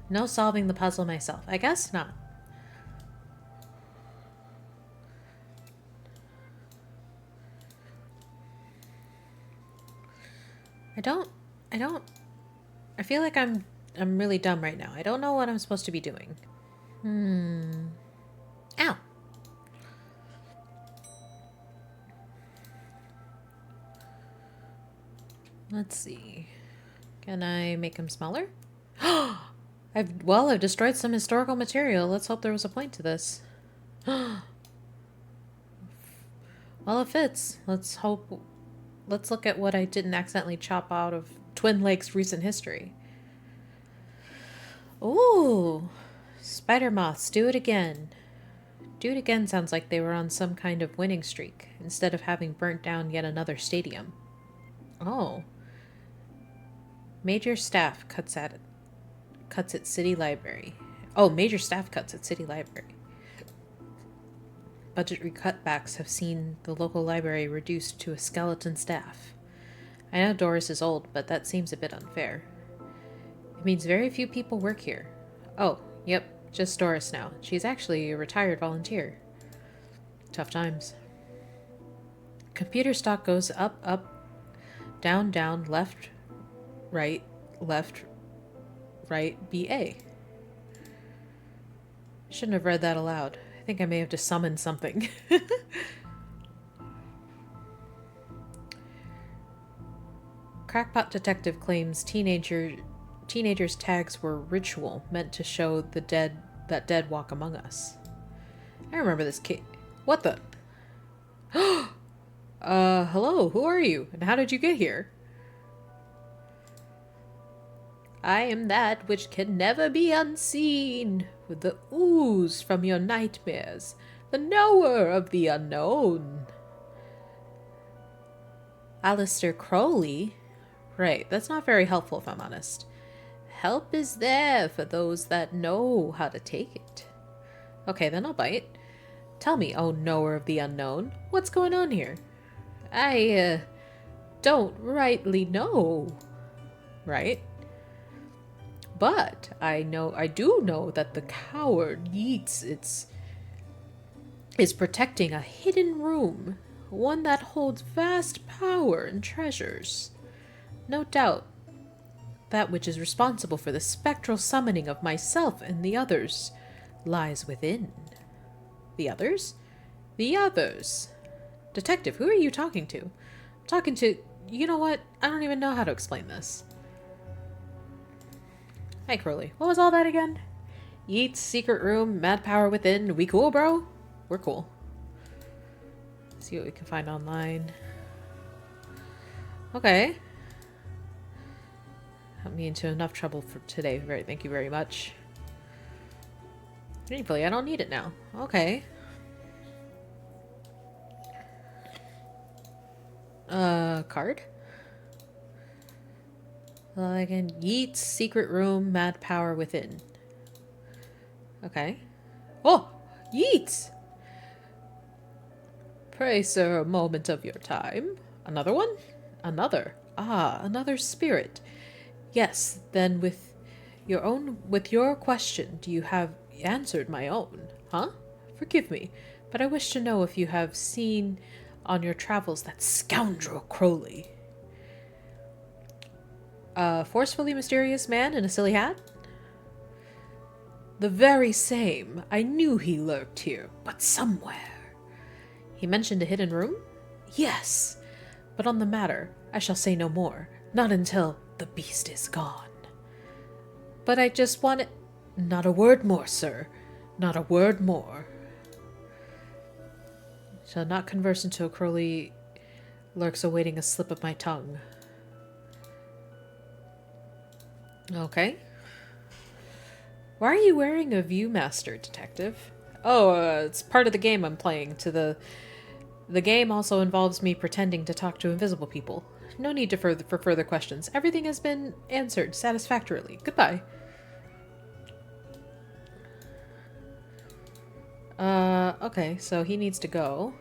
No solving the puzzle myself. I guess not. I feel like I'm really dumb right now. I don't know what I'm supposed to be doing. Ow. Let's see. Can I make him smaller? I've destroyed some historical material. Let's hope there was a point to this. Well, it fits. Let's look at what I didn't accidentally chop out of Twin Lakes' recent history. Ooh, spider moths, do it again. Do it again sounds like they were on some kind of winning streak, instead of having burnt down yet another stadium. Oh. Major staff cuts at city library. Oh, major staff cuts at city library. Budgetary cutbacks have seen the local library reduced to a skeleton staff. I know Doris is old, but that seems a bit unfair. It means very few people work here. Oh, yep, just Doris now. She's actually a retired volunteer. Tough times. Computer stock goes up, up, down, down, left, right, BA. Shouldn't have read that aloud. I think I may have just summoned something. Crackpot detective claims teenagers' tags were ritual meant to show the dead that dead walk among us. I remember this kid. What the? Hello, who are you? And how did you get here? I am that which can never be unseen, with the ooze from your nightmares, the knower of the unknown. Alistair Crowley? Right, that's not very helpful if I'm honest. Help is there for those that know how to take it. Okay, then I'll bite. Tell me, oh knower of the unknown, what's going on here? I, don't rightly know. Right? But I do know that the coward Yeats is protecting a hidden room, one that holds vast power and treasures. No doubt, that which is responsible for the spectral summoning of myself and the others lies within. The others? The others. Detective, who are you talking to? I'm talking to... You know what? I don't even know how to explain this. Hi, Crowley. What was all that again? Yeats, secret room, mad power within. We cool, bro? We're cool. See what we can find online. Okay. Got me into enough trouble for today. Thank you very much. Thankfully, I don't need it now. Okay. Card? Again, Yeats, secret room, mad power within. Okay. Oh! Yeats! Pray, sir, a moment of your time. Another one? Another. Ah, another spirit. Yes, then with your question, do you have answered my own? Huh? Forgive me, but I wish to know if you have seen on your travels that scoundrel Crowley. A forcefully mysterious man in a silly hat? The very same. I knew he lurked here, but somewhere. He mentioned a hidden room? Yes. But on the matter, I shall say no more. Not until the beast is gone. But I just want it... Not a word more, sir. Not a word more. Shall not converse until Crowley lurks awaiting a slip of my tongue. Okay. Why are you wearing a Viewmaster, Detective? Oh, it's part of the game I'm playing. The game also involves me pretending to talk to invisible people. No need for further questions. Everything has been answered satisfactorily. Goodbye. Okay, so he needs to go.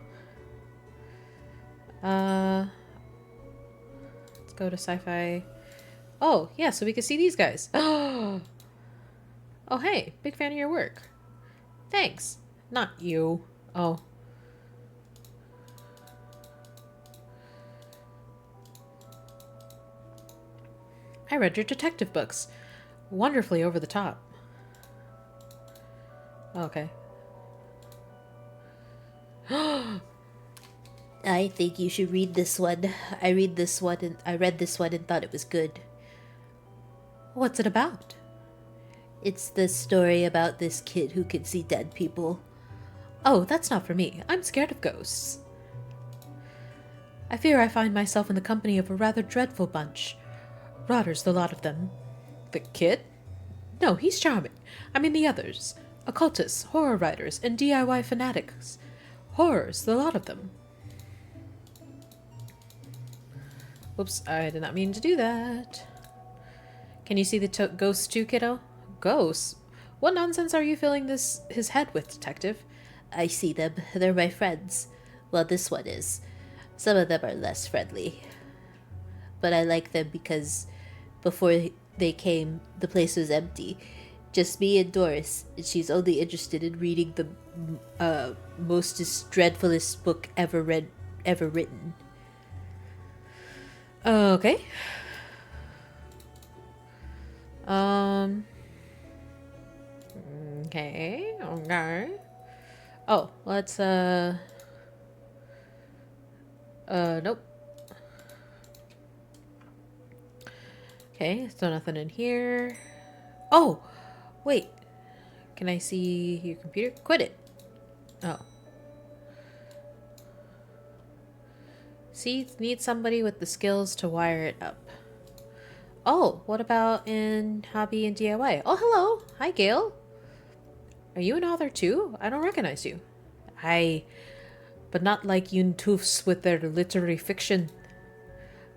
Let's go to sci-fi. Oh, yeah, so we can see these guys. Oh, hey, big fan of your work. Thanks. Not you. Oh. I read your detective books. Wonderfully over the top. Okay. I think you should read this one. I read this one and thought it was good. What's it about? It's the story about this kid who could see dead people. Oh, that's not for me. I'm scared of ghosts. I fear I find myself in the company of a rather dreadful bunch. Rotters, the lot of them. The kid? No, he's charming. I mean the others. Occultists, horror writers, and DIY fanatics. Horrors, the lot of them. Whoops, I did not mean to do that. Can you see the ghosts too, kiddo? Ghosts? What nonsense are you filling his head with, Detective? I see them. They're my friends. Well, this one is. Some of them are less friendly. but I like them because before they came, the place was empty. Just me and Doris. And she's only interested in reading the mostest dreadfulest book ever written. Okay. Okay. Okay. Oh, let's nope. Okay, so nothing in here. Oh, wait. Can I see your computer? Quit it. Oh. See, need somebody with the skills to wire it up. Oh, what about in hobby and DIY? Oh, hello. Hi, Gail. Are you an author too? I don't recognize you. But not like Yuntoofs with their literary fiction.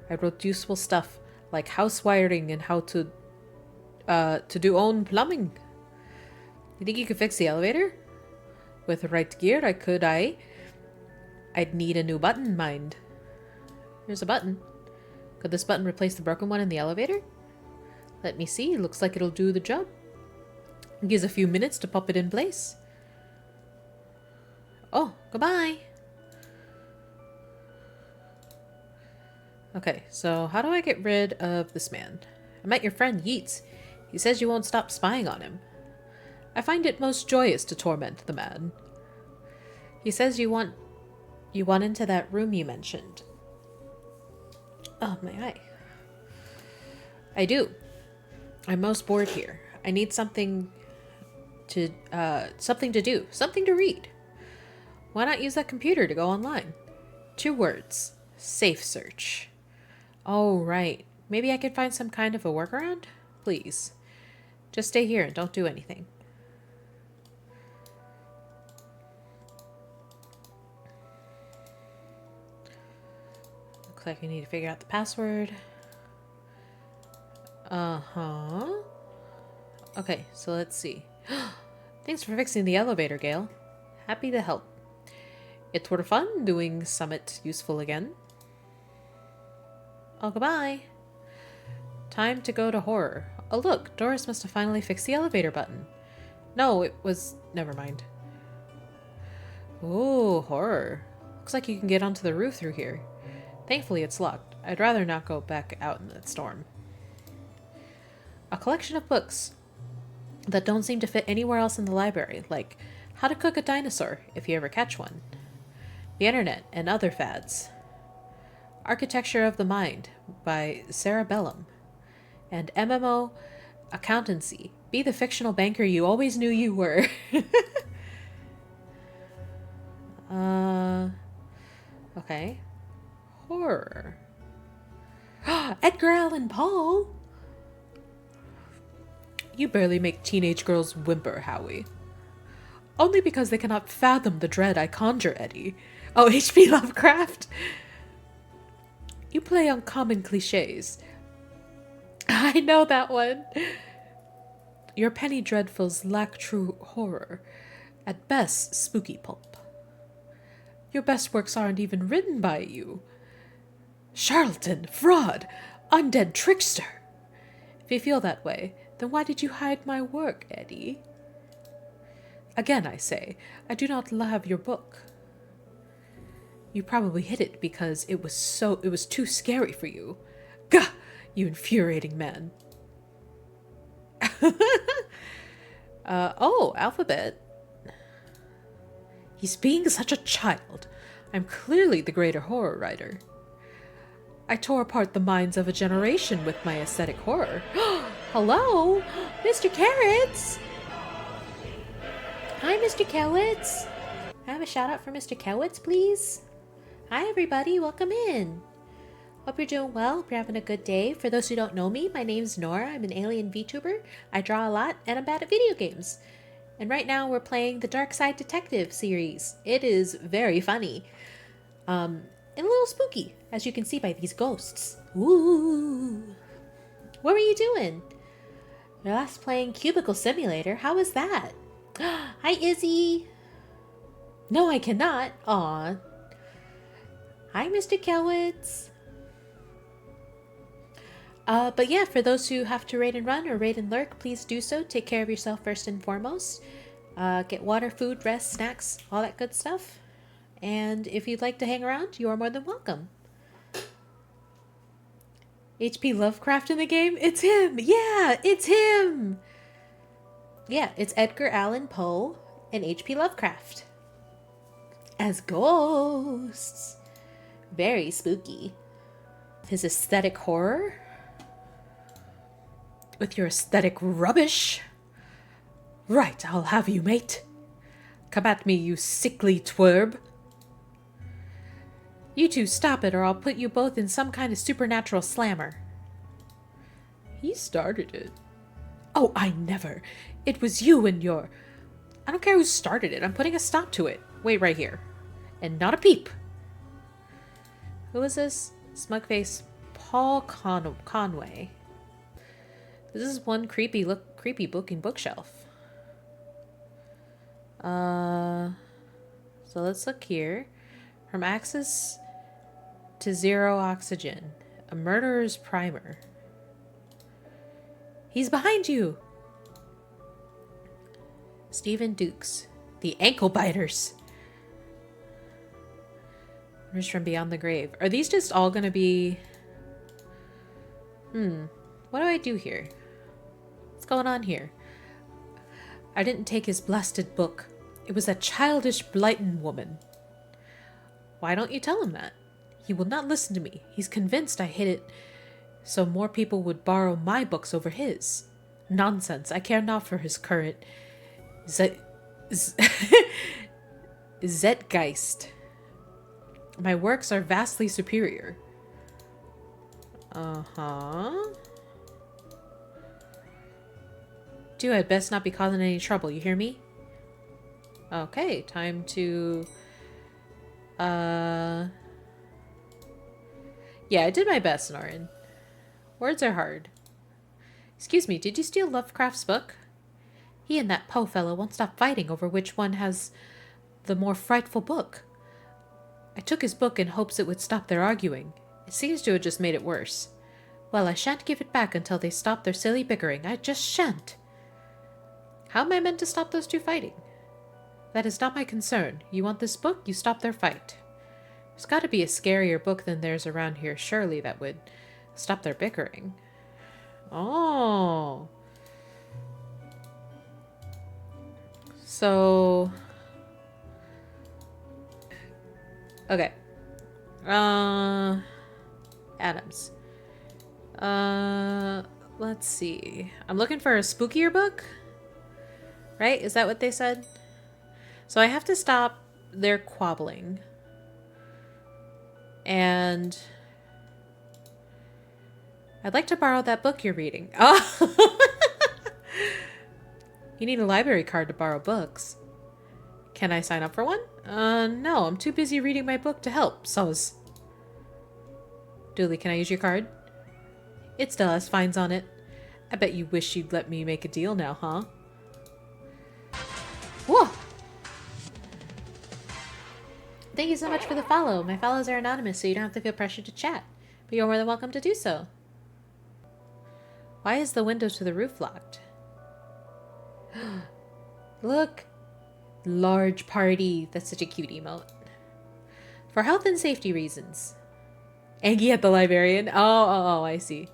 I wrote useful stuff like house wiring and how to do own plumbing. You think you could fix the elevator? With the right gear, I'd need a new button, mind. Here's a button. Could this button replace the broken one in the elevator? Let me see. Looks like it'll do the job. Gives a few minutes to pop it in place. Oh, goodbye. Okay, so how do I get rid of this man? I met your friend Yeats. He says you won't stop spying on him. I find it most joyous to torment the man. He says you want into that room you mentioned. Oh, my eye. I do. I'm most bored here. I need something to do, something to read. Why not use that computer to go online? 2 words. Safe search. Oh, right. Maybe I could find some kind of a workaround? Please. Just stay here and don't do anything. Looks like I need to figure out the password. Uh-huh. Okay, so let's see. Thanks for fixing the elevator, Gail. Happy to help. It were fun doing summit useful again. Oh, goodbye. Time to go to horror. Oh, look, Doris must have finally fixed the elevator button. No, it was... never mind. Ooh, horror. Looks like you can get onto the roof through here. Thankfully, it's locked. I'd rather not go back out in that storm. A collection of books that don't seem to fit anywhere else in the library, like How to Cook a Dinosaur, if you ever catch one, the Internet, and other fads, Architecture of the Mind by Sarah Bellum, and MMO Accountancy, Be the Fictional Banker You Always Knew You Were. Okay. Horror. Edgar Allan Poe! You barely make teenage girls whimper, Howie. Only because they cannot fathom the dread I conjure, Eddie. Oh, H.P. Lovecraft! You play on common cliches. I know that one. Your penny dreadfuls lack true horror. At best, spooky pulp. Your best works aren't even written by you. Charlatan, fraud, undead trickster. If you feel that way, then why did you hide my work, Eddie? Again, I say, I do not love your book. You probably hid it because it was too scary for you. Gah, you infuriating man. Oh, Alphabet. He's being such a child. I'm clearly the greater horror writer. I tore apart the minds of a generation with my aesthetic horror. Hello, Mr. Carrots. Hi, Mr. Carrots. I have a shout out for Mr. Carrots, please. Hi, everybody. Welcome in. Hope you're doing well. Hope you're having a good day. For those who don't know me, my name's Nora. I'm an alien VTuber. I draw a lot, and I'm bad at video games. And right now we're playing the Darkside Detective series. It is very funny. And a little spooky, as you can see by these ghosts. Ooh. What were you doing? You're last playing Cubicle Simulator. How was that? Hi, Izzy. No, I cannot. Aw. Hi, Mr. Kelwitz. But yeah, for those who have to raid and run or raid and lurk, please do so. Take care of yourself first and foremost. Get water, food, rest, snacks, all that good stuff. And if you'd like to hang around, you are more than welcome. H.P. Lovecraft in the game? It's him! Yeah, it's him! Yeah, it's Edgar Allan Poe and H.P. Lovecraft. As ghosts. Very spooky. His aesthetic horror. With your aesthetic rubbish. Right, I'll have you, mate. Come at me, you sickly twerb. You two stop it or I'll put you both in some kind of supernatural slammer. He started it. Oh, I never. It was you and your... I don't care who started it. I'm putting a stop to it. Wait right here. And not a peep. Who is this? Smugface Paul Conway. This is one creepy looking bookshelf. So let's look here. From Axis to Zero Oxygen. A murderer's primer. He's behind you! Stephen Dukes. The ankle biters. Murders from Beyond the Grave. Are these just all gonna be... What do I do here? What's going on here? I didn't take his blasted book. It was that childish Blighton woman. Why don't you tell him that? He will not listen to me. He's convinced I hid it so more people would borrow my books over his. Nonsense. I care not for his current Zeitgeist. My works are vastly superior. Dude, I'd best not be causing any trouble, you hear me? Okay, time to... Yeah, I did my best, Norin. Words are hard. Excuse me, did you steal Lovecraft's book? He and that Poe fellow won't stop fighting over which one has the more frightful book. I took his book in hopes it would stop their arguing. It seems to have just made it worse. Well, I shan't give it back until they stop their silly bickering. I just shan't. How am I meant to stop those two fighting? That is not my concern. You want this book, you stop their fight. There's got to be a scarier book than theirs around here, surely, that would stop their bickering. Oh. So... Okay. Adams. Let's see. I'm looking for a spookier book? Right? Is that what they said? So I have to stop their quabbling. And I'd like to borrow that book you're reading. Oh! You need a library card to borrow books. Can I sign up for one? No, I'm too busy reading my book to help, so's. Dooley, can I use your card? It still has fines on it. I bet you wish you'd let me make a deal now, huh? Whoa! Thank you so much for the follow. My follows are anonymous, so you don't have to feel pressured to chat. But you're more than welcome to do so. Why is the window to the roof locked? Look! Large party. That's such a cute emote. For health and safety reasons. Angie at the librarian. Oh, I see.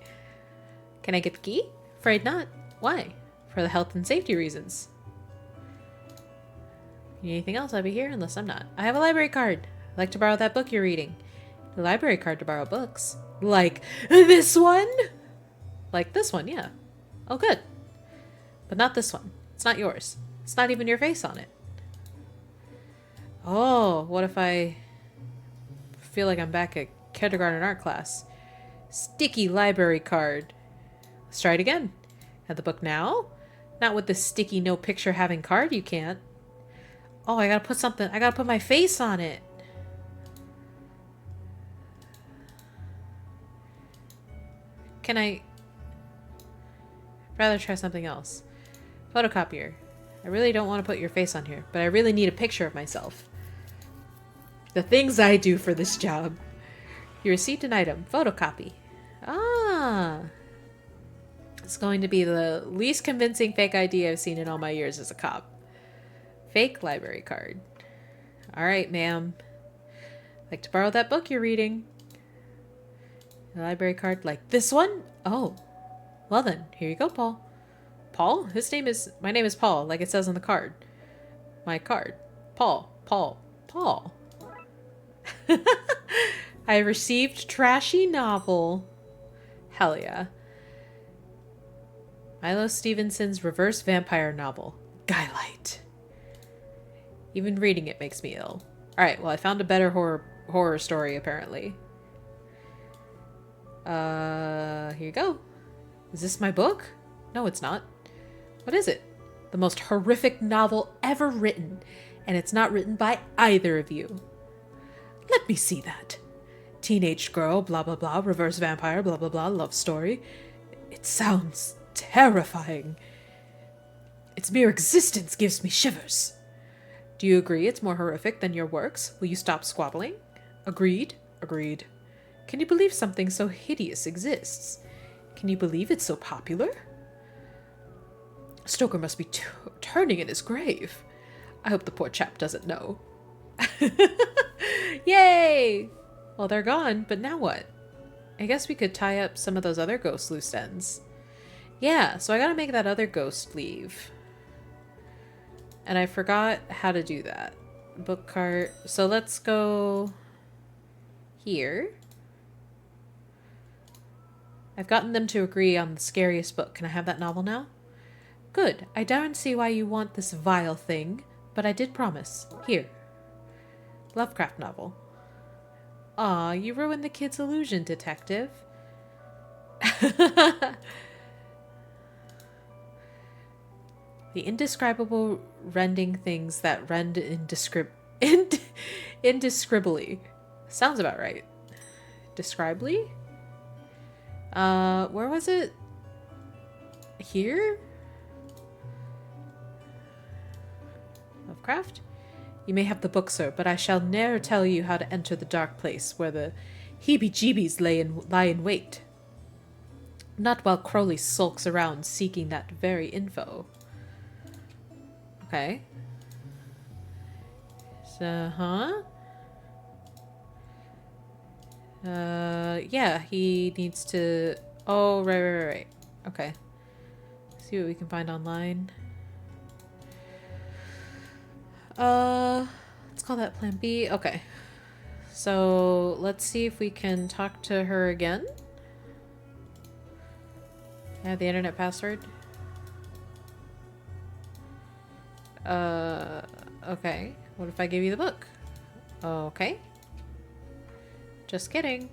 Can I get the key? Afraid not. Why? For the health and safety reasons. Need anything else? I'll be here unless I'm not. I have a library card. I'd like to borrow that book you're reading. The library card to borrow books. Like this one? Like this one, yeah. Oh, good. But not this one. It's not yours. It's not even your face on it. Oh, what if I feel like I'm back at kindergarten art class? Sticky library card. Let's try it again. Have the book now? Not with the sticky no picture having card, you can't. Oh, I gotta put something. I gotta put my face on it. Can I... rather try something else. Photocopier. I really don't want to put your face on here, but I really need a picture of myself. The things I do for this job. You received an item. Photocopy. Ah, It's going to be the least convincing fake ID I've seen in all my years as a cop. Fake library card. All right, ma'am. Like to borrow that book you're reading. A library card like this one? Oh. Well then, here you go, Paul. Paul? My name is Paul, like it says on the card. My card. Paul. I received trashy novel. Hell yeah. Milo Stevenson's reverse vampire novel. Guylight. Even reading it makes me ill. Alright, well I found a better horror story apparently. Here you go. Is this my book? No, it's not. What is it? The most horrific novel ever written, and it's not written by either of you. Let me see that. Teenage girl, blah blah blah, reverse vampire, blah blah blah, love story. It sounds terrifying. Its mere existence gives me shivers. Do you agree it's more horrific than your works? Will you stop squabbling? Agreed? Agreed. Can you believe something so hideous exists? Can you believe it's so popular? Stoker must be turning in his grave. I hope the poor chap doesn't know. Yay! Well, they're gone, but now what? I guess we could tie up some of those other ghost loose ends. Yeah, so I gotta make that other ghost leave. And I forgot how to do that. Book cart. So let's go here. I've gotten them to agree on the scariest book. Can I have that novel now? Good. I daren't see why you want this vile thing, but I did promise. Here. Lovecraft novel. Aw, you ruined the kid's illusion, detective. The indescribable rending things that rend indescribably. Sounds about right. Describably? Where was it? Here? Lovecraft? You may have the book, sir, but I shall ne'er tell you how to enter the dark place where the heebie-jeebies lie in wait. Not while Crowley sulks around seeking that very info. Okay. So, yeah, he needs to... Oh, right. Okay. See what we can find online. Let's call that plan B. Okay. So, let's see if we can talk to her again. I have the internet password. Okay. What if I give you the book? Okay. Just kidding.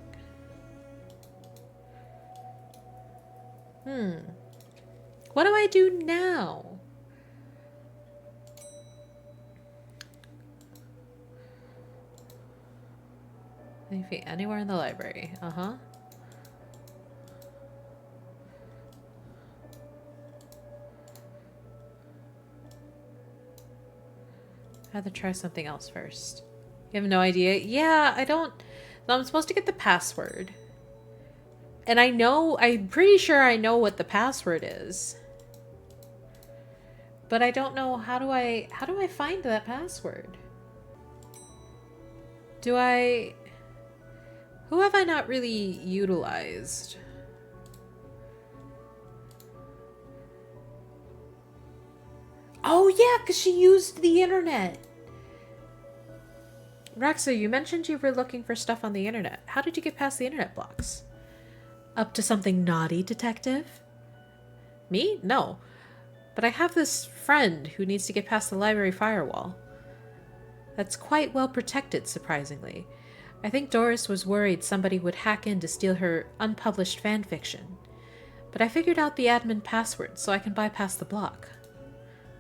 What do I do now? Anywhere in the library. I have to try something else first. You have no idea? Yeah, I don't... So I'm supposed to get the password. And I'm pretty sure I know what the password is. But I don't know, how do I find that password? Who have I not really utilized? Oh yeah, because she used the internet. Rexa, you mentioned you were looking for stuff on the internet. How did you get past the internet blocks? Up to something naughty, detective? Me? No. But I have this friend who needs to get past the library firewall. That's quite well protected, surprisingly. I think Doris was worried somebody would hack in to steal her unpublished fan fiction. But I figured out the admin password, so I can bypass the block.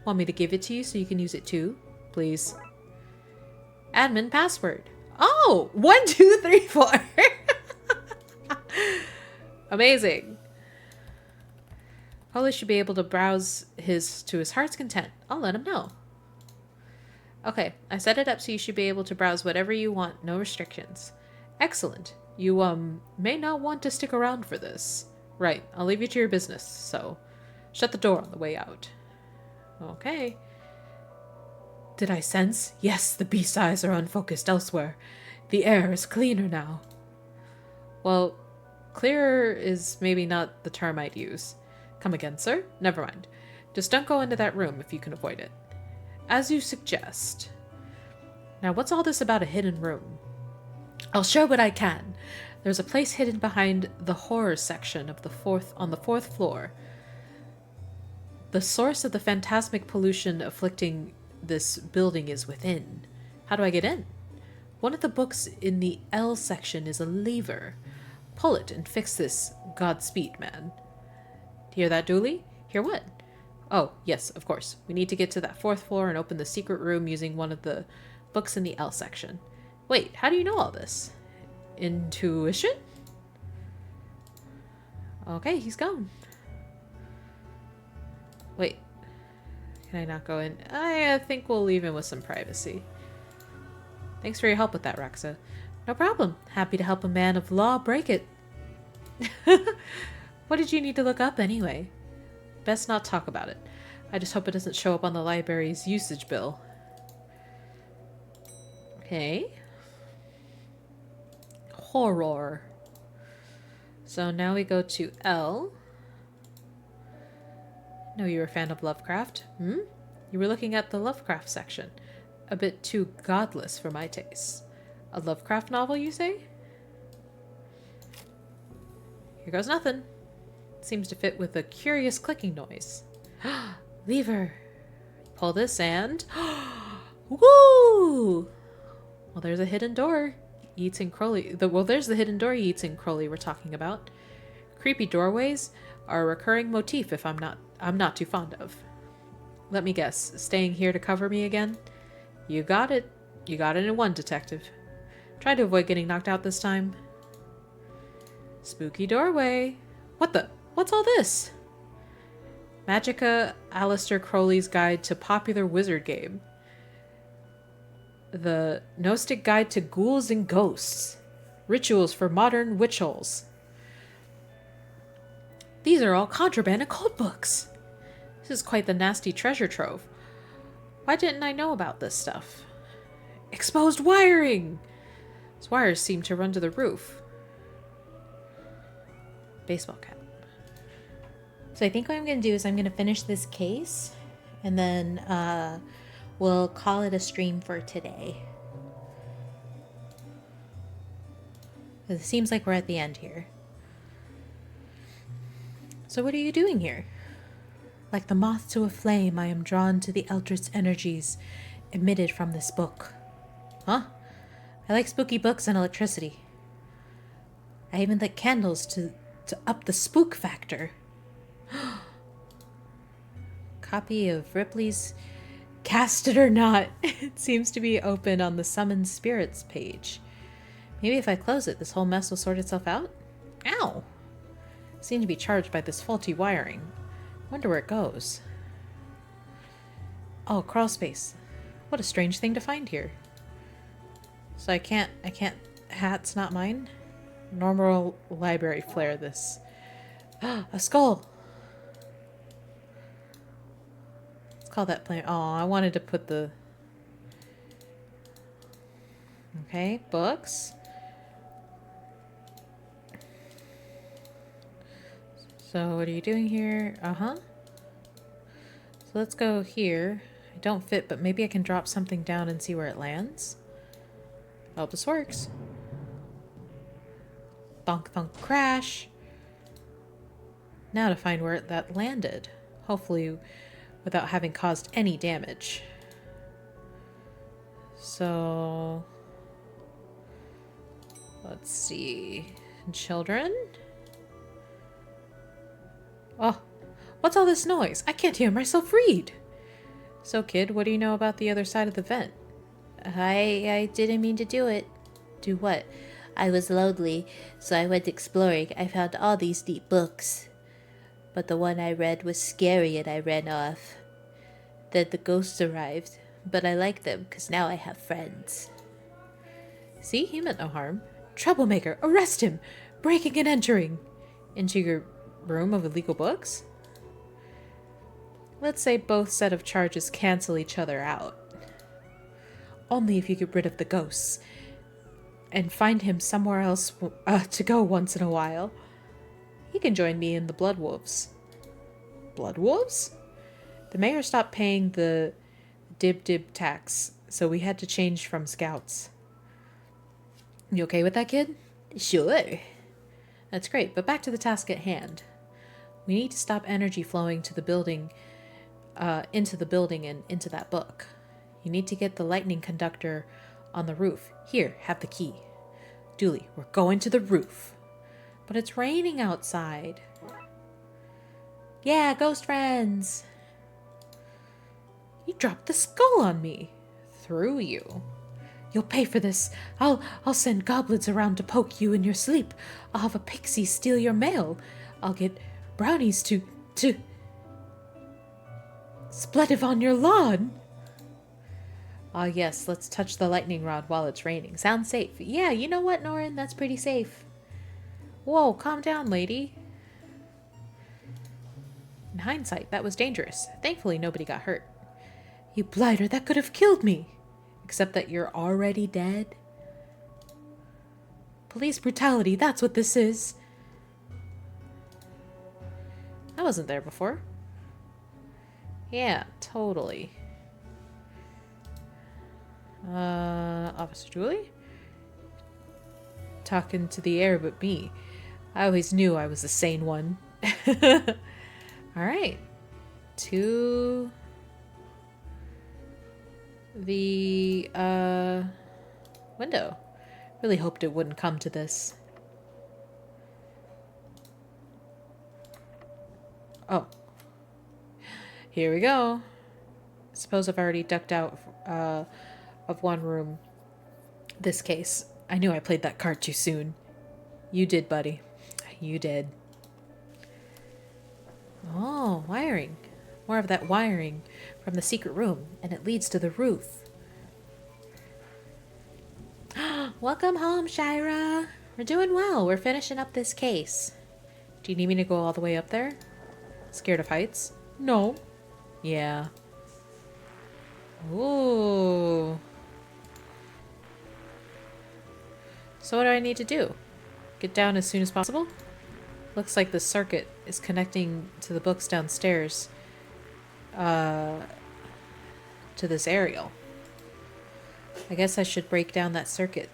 Want me to give it to you so you can use it too? Please. Admin password. Oh! 1, 2, 3, 4. Amazing. Holly should be able to browse to his heart's content. I'll let him know. Okay, I set it up so you should be able to browse whatever you want, no restrictions. Excellent. You, may not want to stick around for this. Right, I'll leave you to your business, so shut the door on the way out. Okay. Did I sense? Yes, the beast's eyes are unfocused elsewhere. The air is cleaner now. Well, clearer is maybe not the term I'd use. Come again, sir? Never mind. Just don't go into that room if you can avoid it. As you suggest. Now, what's all this about a hidden room? I'll show what I can. There's a place hidden behind the horror section of on the fourth floor. The source of the phantasmic pollution afflicting this building is within. How do I get in? One of the books in the L section is a lever. Pull it and fix this. Godspeed, man. Hear that, Dooley? Hear what? Oh, yes, of course. We need to get to that fourth floor and open the secret room using one of the books in the L section. Wait, how do you know all this? Intuition? Okay, he's gone. Wait. Can I not go in? I think we'll leave him with some privacy. Thanks for your help with that, Raxa. No problem. Happy to help a man of law break it. What did you need to look up anyway? Best not talk about it. I just hope it doesn't show up on the library's usage bill. Okay. Horror. So now we go to L. No, you were a fan of Lovecraft. Hmm? You were looking at the Lovecraft section. A bit too godless for my taste. A Lovecraft novel, you say? Here goes nothing. Seems to fit with a curious clicking noise. Lever. Pull this and... Woo! Well, there's a hidden door. Yeats and Crowley. There's the hidden door Yeats and Crowley were talking about. Creepy doorways are a recurring motif if I'm not too fond of. Let me guess. Staying here to cover me again? You got it. You got it in one, detective. Try to avoid getting knocked out this time. Spooky doorway. What the? What's all this? Magica Aleister Crowley's Guide to Popular Wizard Game. The Gnostic Guide to Ghouls and Ghosts. Rituals for Modern Witch Holes. These are all contraband occult books. This is quite the nasty treasure trove. Why didn't I know about this stuff? Exposed wiring! These wires seem to run to the roof. Baseball cap. So I think what I'm going to do is I'm going to finish this case, and then we'll call it a stream for today. It seems like we're at the end here. So what are you doing here? Like the moth to a flame, I am drawn to the eldritch energies emitted from this book. Huh? I like spooky books and electricity. I even lit candles to up the spook factor. Copy of Ripley's Cast It or Not. It seems to be open on the Summon Spirits page. Maybe if I close it, this whole mess will sort itself out? Ow! I seem to be charged by this faulty wiring. Wonder where it goes. Oh, crawl space. What a strange thing to find here. So I can't, hat's not mine? Normal library flair this. A skull! Let's call that plain. Oh, I wanted to put the... Okay, books. So what are you doing here? Uh-huh. So let's go here. I don't fit, but maybe I can drop something down and see where it lands. Hope this works. Thunk, thunk, crash. Now to find where that landed. Hopefully without having caused any damage. So... let's see. Children? Oh, what's all this noise? I can't hear myself read. So, kid, what do you know about the other side of the vent? I didn't mean to do it. Do what? I was lonely, so I went exploring. I found all these deep books. But the one I read was scary and I ran off. Then the ghosts arrived, but I like them because now I have friends. See, he meant no harm. Troublemaker, arrest him! Breaking and entering! Into your room of illegal books? Let's say both set of charges cancel each other out. Only if you get rid of the ghosts and find him somewhere else to go once in a while. He can join me in the Blood Wolves. Blood Wolves? The mayor stopped paying the dib tax, so we had to change from scouts. You okay with that, kid? Sure. That's great, but back to the task at hand. We need to stop energy flowing to the building, into the building and into that book. You need to get the lightning conductor on the roof. Here, have the key. Dooley, we're going to the roof. But it's raining outside. Yeah, ghost friends. You dropped the skull on me. Through you. You'll pay for this. I'll send goblins around to poke you in your sleep. I'll have a pixie steal your mail. I'll get brownies to splatter on your lawn. Ah, yes, let's touch the lightning rod while it's raining. Sounds safe. Yeah, you know what, Norin? That's pretty safe. Whoa, calm down, lady. In hindsight, that was dangerous. Thankfully, nobody got hurt. You blighter, that could have killed me. Except that you're already dead. Police brutality, that's what this is. I wasn't there before. Yeah, totally. Officer Julie? Talking to the air but me. I always knew I was the sane one. Alright. To the window. Really hoped it wouldn't come to this. Oh. Here we go. Suppose I've already ducked out of one room. This case. I knew I played that card too soon. You did, buddy. You did. Oh, wiring. More of that wiring from the secret room, and it leads to the roof. Welcome home, Shira. We're doing well. We're finishing up this case. Do you need me to go all the way up there? Scared of heights? No. Yeah. Ooh. So what do I need to do? Get down as soon as possible? Looks like the circuit is connecting to the books downstairs. To this aerial. I guess I should break down that circuit.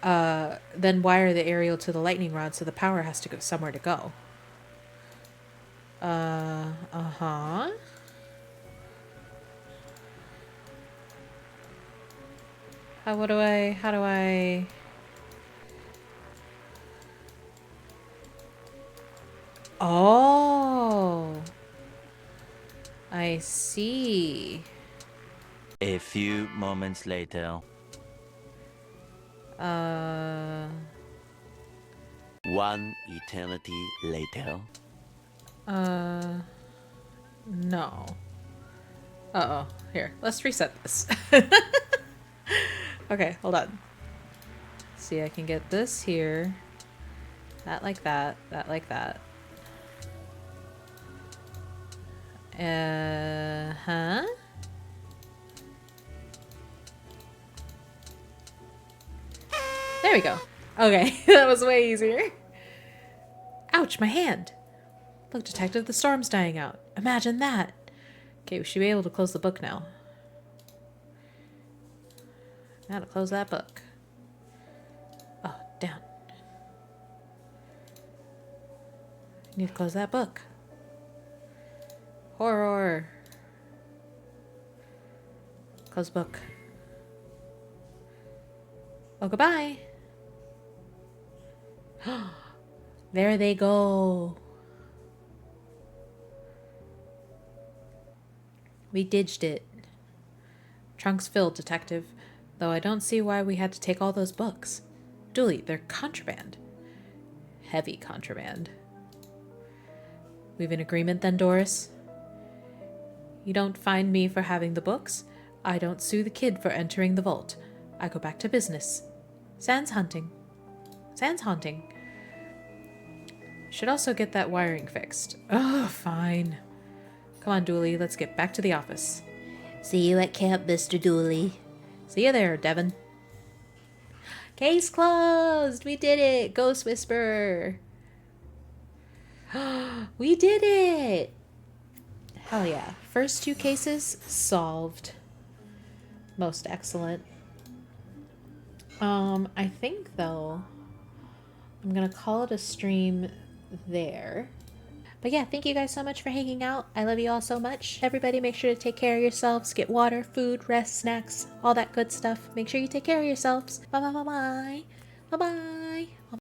Then wire the aerial to the lightning rod so the power has to go somewhere to go. Uh-huh. How do I... Oh. I see. A few moments later. One eternity later. No. Uh-oh. Here, let's reset this. Okay, hold on. See, I can get this here. That like that. That like that. Huh? There we go. Okay, that was way easier. Ouch, my hand. Look, detective, the storm's dying out. Imagine that. Okay, we should be able to close the book now. Now to close that book. Oh, down. Need to close that book. Horror. Close book. Oh, goodbye. There they go. We ditched it. Trunk's filled, detective. Though I don't see why we had to take all those books. Dooley, they're contraband. Heavy contraband. We've an agreement then, Doris? You don't fine me for having the books. I don't sue the kid for entering the vault. I go back to business. Sans hunting. Sans haunting. Should also get that wiring fixed. Oh, fine. Come on, Dooley, let's get back to the office. See you at camp, Mr. Dooley. See you there, Devin. Case closed! We did it! Ghost Whisperer! We did it! Hell yeah. First 2 cases solved. Most excellent. I think though I'm gonna call it a stream there. But yeah, thank you guys so much for hanging out. I love you all so much. Everybody make sure to take care of yourselves. Get water, food, rest, snacks, all that good stuff. Make sure you take care of yourselves. Bye bye bye bye. Bye bye.